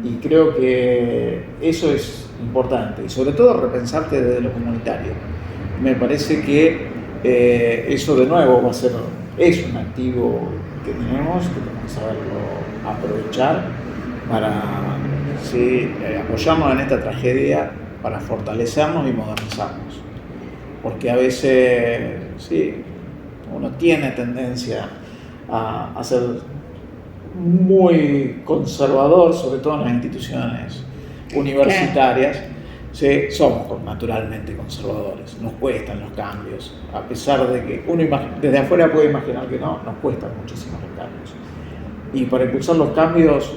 Y creo que eso es importante, y sobre todo repensarte desde lo comunitario. Me parece que eso de nuevo es un activo que tenemos que saberlo aprovechar para apoyarnos en esta tragedia, para fortalecernos y modernizarnos. Porque a veces uno tiene tendencia a ser muy conservador, sobre todo en las instituciones universitarias. Sí, somos naturalmente conservadores, nos cuestan los cambios, a pesar de que uno desde afuera puede imaginar que no, nos cuestan muchísimo los cambios. Y para impulsar los cambios,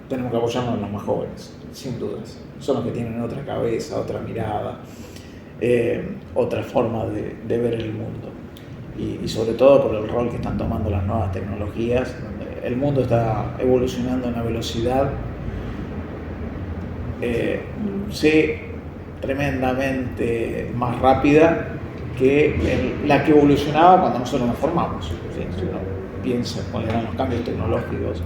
tenemos que apoyarnos en los más jóvenes, sin dudas. Son los que tienen otra cabeza, otra mirada, otra forma de ver el mundo. Y sobre todo por el rol que están tomando las nuevas tecnologías, donde el mundo está evolucionando a una velocidad tremendamente más rápida que la que evolucionaba cuando nosotros nos formamos. Si uno piensa cuáles eran los cambios tecnológicos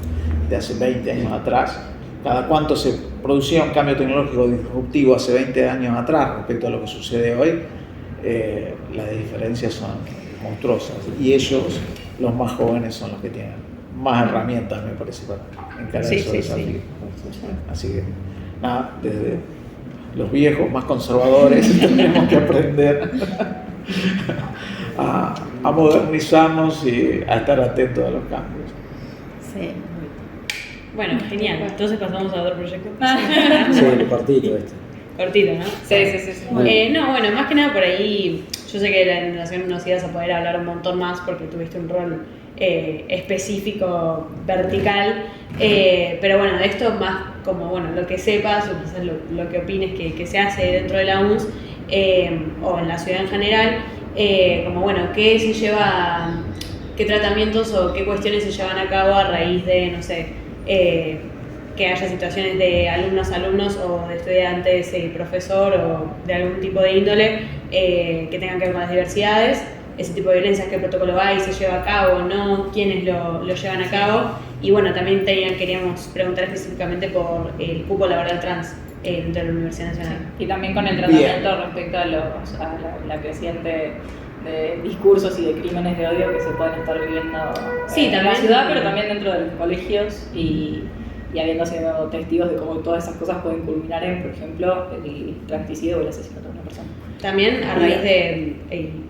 de hace 20 años atrás, cada cuánto se producía un cambio tecnológico disruptivo hace 20 años atrás respecto a lo que sucede hoy, las diferencias son monstruosas, y ellos, los más jóvenes, son los que tienen más herramientas, me parece, para encarar esos desafíos. Así que nada, desde los viejos más conservadores tenemos que aprender a modernizarnos y a estar atentos a los cambios. Sí. Bueno, genial. Entonces pasamos a otro proyecto. Sí, cortito este. Cortito, ¿no? Sí. No, bueno, más que nada por ahí, yo sé que en la Nación nos ibas a poder hablar un montón más porque tuviste un rol específico, vertical, pero bueno, de esto más como, bueno, lo que sepas o quizás lo que opines que se hace dentro de la UNS o en la ciudad en general, como bueno, qué tratamientos o qué cuestiones se llevan a cabo a raíz de, no sé, que haya situaciones de alumnos o de estudiantes y profesor o de algún tipo de índole que tengan que ver con las diversidades, ese tipo de violencias, qué protocolo hay, se lleva a cabo o no, quiénes lo llevan a cabo. Y bueno, también queríamos preguntar específicamente por el cupo laboral trans dentro de la Universidad Nacional. Y también con el tratamiento respecto a la creciente de discursos y de crímenes de odio que se pueden estar viviendo en la ciudad, pero también dentro de los colegios y habiendo sido testigos de cómo todas esas cosas pueden culminar en, por ejemplo, el transsticidio o el asesinato de una persona. También a raíz de,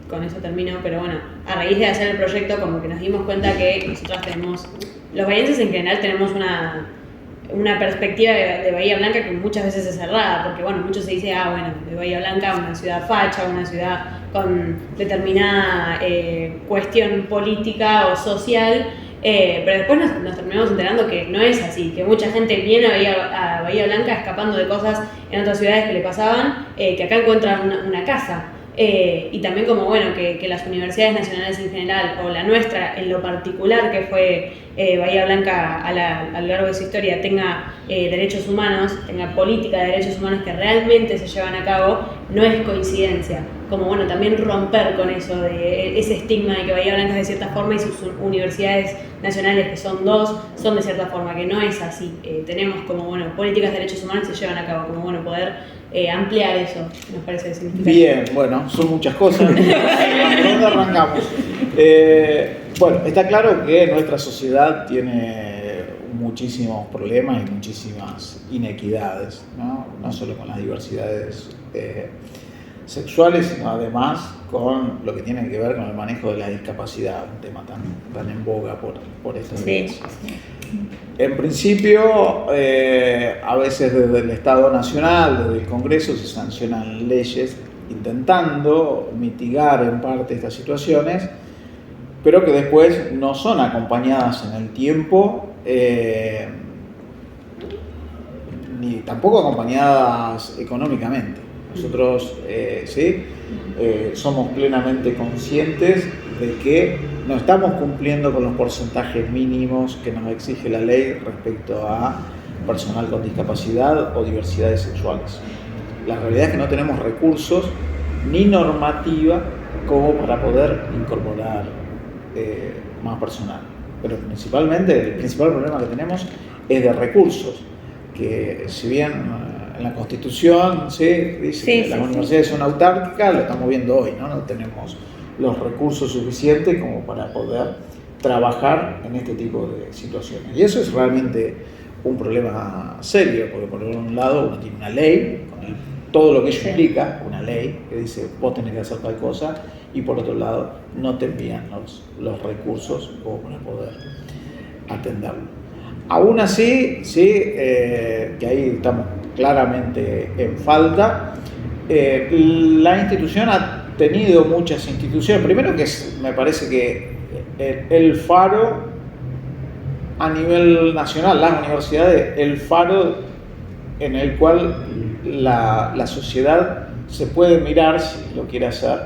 con eso termino, pero bueno, a raíz de hacer el proyecto como que nos dimos cuenta que nosotros los bahienses en general tenemos una perspectiva de Bahía Blanca que muchas veces es cerrada, porque bueno, mucho se dice, de Bahía Blanca una ciudad facha, una ciudad con determinada cuestión política o social, pero después nos terminamos enterando que no es así, que mucha gente viene a Bahía Blanca escapando de cosas en otras ciudades que le pasaban, que acá encuentran una casa. Y también como bueno, que las universidades nacionales en general, o la nuestra en lo particular, que fue Bahía Blanca a lo largo de su historia, tenga derechos humanos, tenga política de derechos humanos que realmente se llevan a cabo, no es coincidencia. Como bueno, también romper con eso, de ese estigma de que Bahía Blanca es de cierta forma y sus universidades nacionales, que son dos, son de cierta forma, que no es así. Tenemos como bueno, políticas de derechos humanos que se llevan a cabo, como bueno, poder ampliar eso, nos parece significativo. Bien, bueno, son muchas cosas. ¿Por dónde arrancamos? Bueno, está claro que nuestra sociedad tiene muchísimos problemas y muchísimas inequidades, no solo con las diversidades sexuales, sino además con lo que tiene que ver con el manejo de la discapacidad, un tema tan en boga por estos días. En principio, a veces desde el Estado Nacional, desde el Congreso, se sancionan leyes intentando mitigar en parte estas situaciones, pero que después no son acompañadas en el tiempo, ni tampoco acompañadas económicamente. Nosotros somos plenamente conscientes de que no estamos cumpliendo con los porcentajes mínimos que nos exige la ley respecto a personal con discapacidad o diversidades sexuales. La realidad es que no tenemos recursos ni normativa como para poder incorporar más personal. Pero principalmente, el principal problema que tenemos es de recursos. que si bien en la Constitución dice que las universidades son autárquicas, lo estamos viendo hoy, ¿no? No tenemos los recursos suficientes como para poder trabajar en este tipo de situaciones. Y eso es realmente un problema serio, porque por un lado uno tiene una ley, con todo lo que ello implica, una ley que dice vos tenés que hacer tal cosa, y por otro lado no te envían los recursos como para poder atenderlo. Aún así, que ahí estamos claramente en falta, la institución ha tenido muchas instituciones, primero que me parece que el faro a nivel nacional, las universidades, el faro en el cual la sociedad se puede mirar si lo quiere hacer,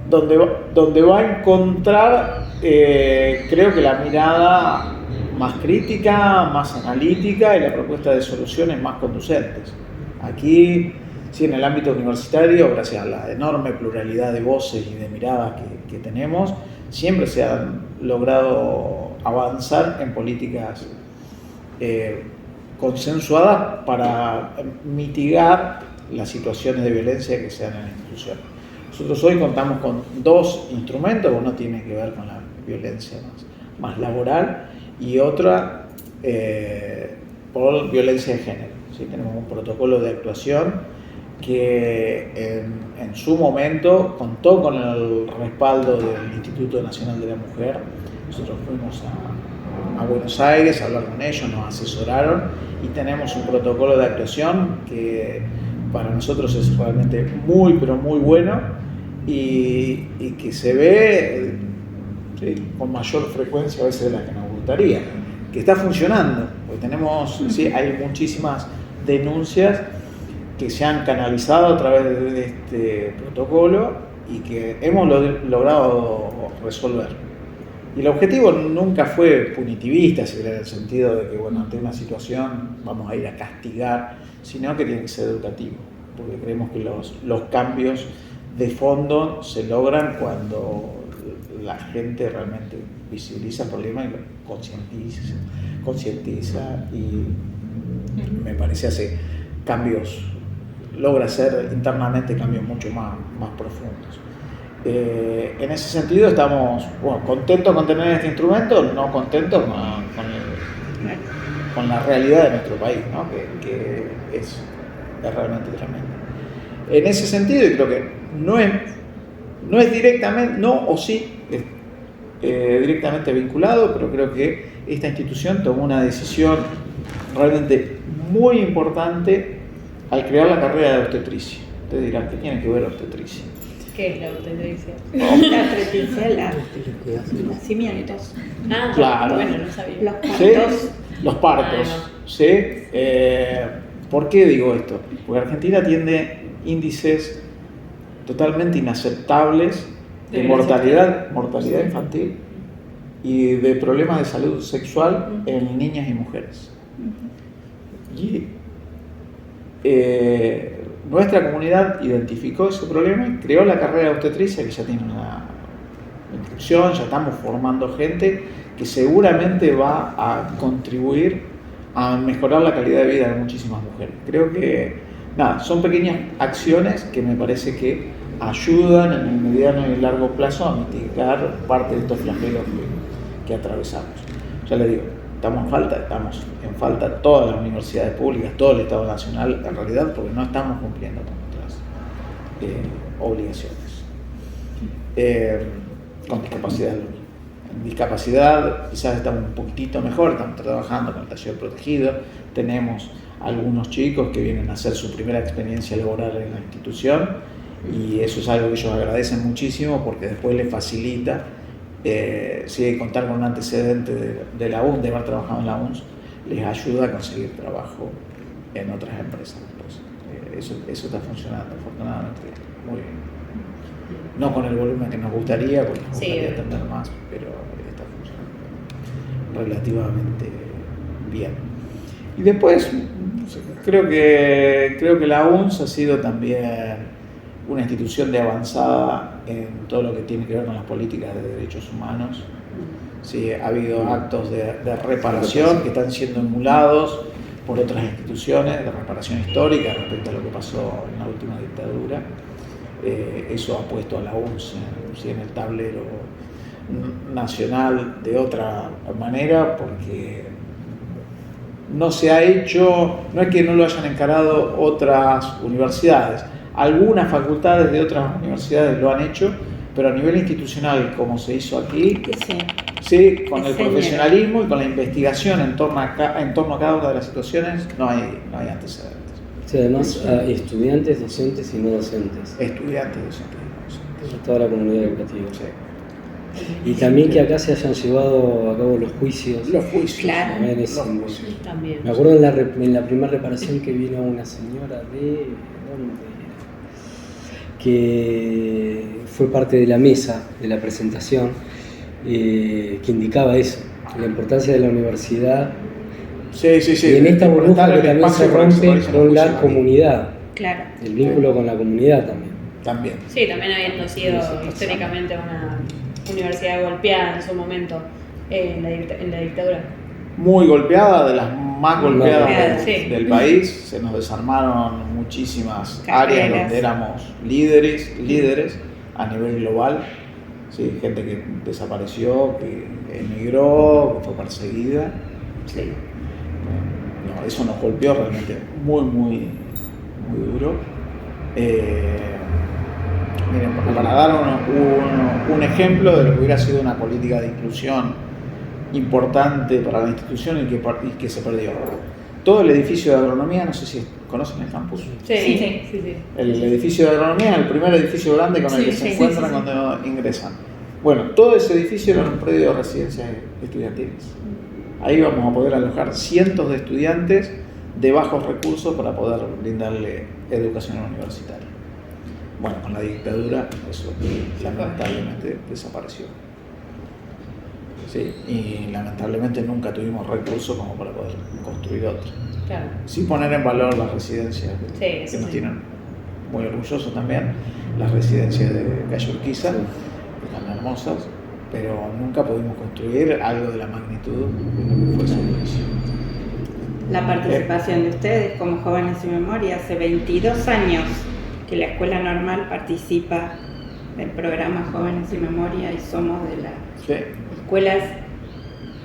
donde va a encontrar, creo que la mirada más crítica, más analítica y la propuesta de soluciones más conducentes. Aquí, sí, en el ámbito universitario, gracias a la enorme pluralidad de voces y de miradas que tenemos, siempre se han logrado avanzar en políticas consensuadas para mitigar las situaciones de violencia que se dan en la institución. Nosotros hoy contamos con dos instrumentos, uno tiene que ver con la violencia más laboral y otra por violencia de género. ¿Sí? Tenemos un protocolo de actuación que en su momento contó con el respaldo del Instituto Nacional de la Mujer. Nosotros fuimos a Buenos Aires a hablar con ellos, nos asesoraron y tenemos un protocolo de actuación que para nosotros es realmente muy, pero muy bueno y que se ve con mayor frecuencia a veces de la que nos gustaría, que está funcionando, porque tenemos, hay muchísimas denuncias que se han canalizado a través de este protocolo y que hemos logrado resolver. Y el objetivo nunca fue punitivista, en el sentido de que, bueno, ante una situación vamos a ir a castigar, sino que tiene que ser educativo, porque creemos que los cambios de fondo se logran cuando la gente realmente visibiliza el problema y lo concientiza y me parece hace cambios, logra hacer internamente cambios mucho más profundos. En ese sentido estamos contentos con tener este instrumento, no contentos con la realidad de nuestro país, ¿no? que es realmente tremenda. En ese sentido, y creo que no es directamente, no o sí, directamente vinculado, pero creo que esta institución tomó una decisión realmente muy importante al crear la carrera de obstetricia. Ustedes dirán, ¿qué tiene que ver obstetricia? ¿Qué es la obstetricia? La obstetricia, los nacimientos. Ah, claro. Bueno, no sabía. Los partos. ¿Sí? Los partos, ¿sí? ¿Por qué digo esto? Porque Argentina tiene índices totalmente inaceptables de mortalidad infantil y de problemas de salud sexual en niñas y mujeres. Y nuestra comunidad identificó ese problema y creó la carrera de obstetricia, que ya tiene una inscripción, ya estamos formando gente que seguramente va a contribuir a mejorar la calidad de vida de muchísimas mujeres. Creo que, son pequeñas acciones que me parece que ayudan en el mediano y largo plazo a mitigar parte de estos flagelos que atravesamos. Ya les digo, estamos en falta todas las universidades públicas, todo el Estado Nacional, en realidad, porque no estamos cumpliendo con nuestras obligaciones. Con discapacidad. En discapacidad quizás estamos un poquitito mejor, estamos trabajando con el taller protegido, tenemos algunos chicos que vienen a hacer su primera experiencia laboral en la institución y eso es algo que ellos agradecen muchísimo porque después les facilita, si contar con un antecedente de la UNS, de haber trabajado en la UNS, les ayuda a conseguir trabajo en otras empresas. Pues, eso está funcionando afortunadamente muy bien. No con el volumen que nos gustaría, porque nos gustaría atender más, pero está funcionando relativamente bien. Y después, creo que la UNS ha sido también una institución de avanzada en todo lo que tiene que ver con las políticas de derechos humanos. Sí, ha habido actos de reparación que están siendo emulados por otras instituciones de reparación histórica respecto a lo que pasó en la última dictadura. Eso ha puesto a la UNCE en el tablero nacional de otra manera, porque no se ha hecho, no es que no lo hayan encarado otras universidades, algunas facultades de otras universidades lo han hecho, pero a nivel institucional, como se hizo aquí, sí, con el profesionalismo y con la investigación en torno a cada una de las situaciones, no hay antecedentes. Sí, además, estudiantes, docentes y no docentes. Estudiantes, docentes y no docentes. De toda la comunidad educativa. Sí. Y también que acá se hayan llevado a cabo los juicios. Los juicios. Claro. También es Los simbólico. juicios. También. Me acuerdo en la primera reparación que vino una señora que fue parte de la mesa de la presentación, que indicaba eso, la importancia de la universidad. Sí. Y en esta burbuja que también se rompe con la comunidad, Claro. el vínculo con la comunidad también. También. Sí, también habiendo sido históricamente una universidad golpeada en su momento en la dictadura. Muy golpeada, de las más golpeadas golpeada, sí. del país. Se nos desarmaron muchísimas Carreras. áreas donde éramos líderes a nivel global. Sí, gente que desapareció, que emigró, que fue perseguida. Sí. No, eso nos golpeó realmente muy duro. Miren, para dar un ejemplo de lo que hubiera sido una política de inclusión importante para la institución y que se perdió. Todo el edificio de agronomía, no sé si conocen el campus. Sí. El edificio de agronomía, el primer edificio grande con el que se encuentran cuando ingresan. Bueno, todo ese edificio era un predio de residencias estudiantiles. Ahí vamos a poder alojar cientos de estudiantes de bajos recursos para poder brindarle educación universitaria. Bueno, con la dictadura eso lamentablemente desapareció. Sí, y lamentablemente nunca tuvimos recursos como para poder construir otro. Claro. Sí poner en valor las residencias que nos tienen muy orgullosos también, las residencias de Calle Urquiza, que están hermosas, pero nunca pudimos construir algo de la magnitud de lo que fue ese edificio. La participación de ustedes como Jóvenes y Memoria, hace 22 años que la Escuela Normal participa del programa Jóvenes y Memoria y somos de las escuelas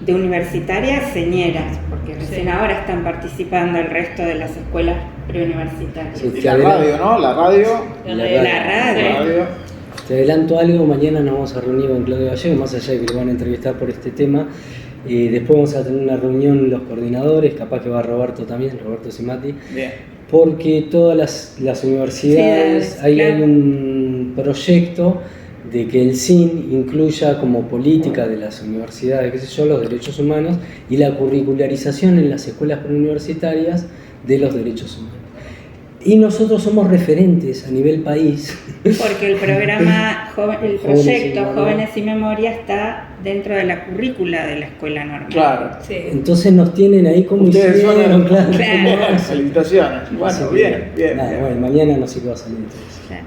de universitarias señeras, porque recién ahora están participando el resto de las escuelas preuniversitarias. Sí, Y la radio, ¿no? La radio. La radio. Te adelanto algo, mañana nos vamos a reunir con Claudio Gallego, más allá de que lo van a entrevistar por este tema. Después vamos a tener una reunión los coordinadores, capaz que va Roberto también, Roberto Simati. Bien. Porque todas las universidades, Sí, ahí claro. hay un proyecto de que el SIN incluya como política de las universidades, qué sé yo, los derechos humanos y la curricularización en las escuelas preuniversitarias de los derechos humanos. Y nosotros somos referentes a nivel país. Porque el programa, el Jóvenes y proyecto Memoria. Jóvenes y Memoria está dentro de la currícula de la Escuela Normal. Claro. Sí. Entonces nos tienen ahí como Ustedes son hicieron, claro. Claro. Felicitaciones. Bueno, Así que, bien. nada, bueno, mañana no sé qué va a salir entonces. Claro.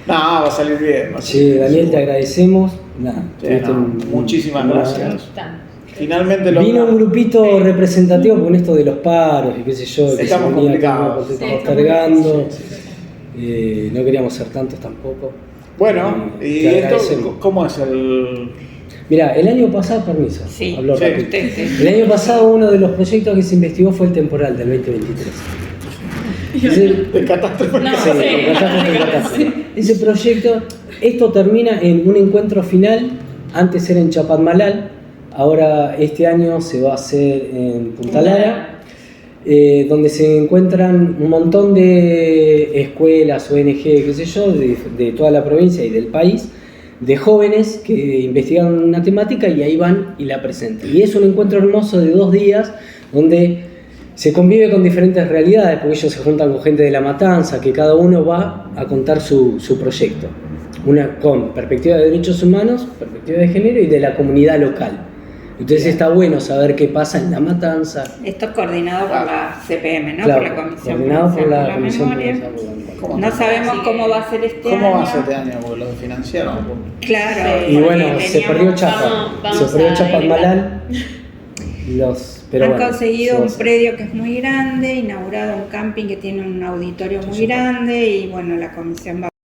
No, va a salir bien. va a salir Sí, bien. Daniel, te agradecemos. Nada, Sí, tuviste no, un- muchísimas una- gracias. Están. Finalmente Vino un grupito representativo con esto de los paros y qué sé yo, que Estamos se venía complicados. como Sí, postergando. Sí. No queríamos ser tantos tampoco. Bueno, y te esto, agradecemos. ¿cómo es el...? Mira, el año pasado, permiso, Sí, hablo sí, rápido. usted. El año pasado uno de los proyectos que se investigó fue el temporal del 2023. de catástrofe? No, Sí, sí. con catástrofe, catástrofe. Ese proyecto, esto termina en un encuentro final, antes era en Chapadmalal, ahora este año se va a hacer en Punta Lara, donde se encuentran un montón de escuelas, ONG, qué sé yo, de toda la provincia y del país, de jóvenes que investigan una temática y ahí van y la presentan. Y es un encuentro hermoso de 2 días donde se convive con diferentes realidades, porque ellos se juntan con gente de La Matanza, que cada uno va a contar su proyecto. Una con perspectiva de derechos humanos, perspectiva de género y de la comunidad local. Entonces está bueno saber qué pasa en La Matanza. Esto es coordinado por la CPM, ¿no? Claro, por la Comisión coordinado por la Provincial Comisión Memoria. Provincial por la No sabemos cómo va a ser este año. ¿Cómo va a ser este año? Porque lo financiaron. Claro. Y porque bueno, se perdió teníamos- Chapa. vamos Se perdió a Chapadmalal. Los Pero han bueno, conseguido se va a un hacer. predio que es muy grande, inaugurado un camping que tiene un auditorio muy Eso está. grande y bueno, la comisión va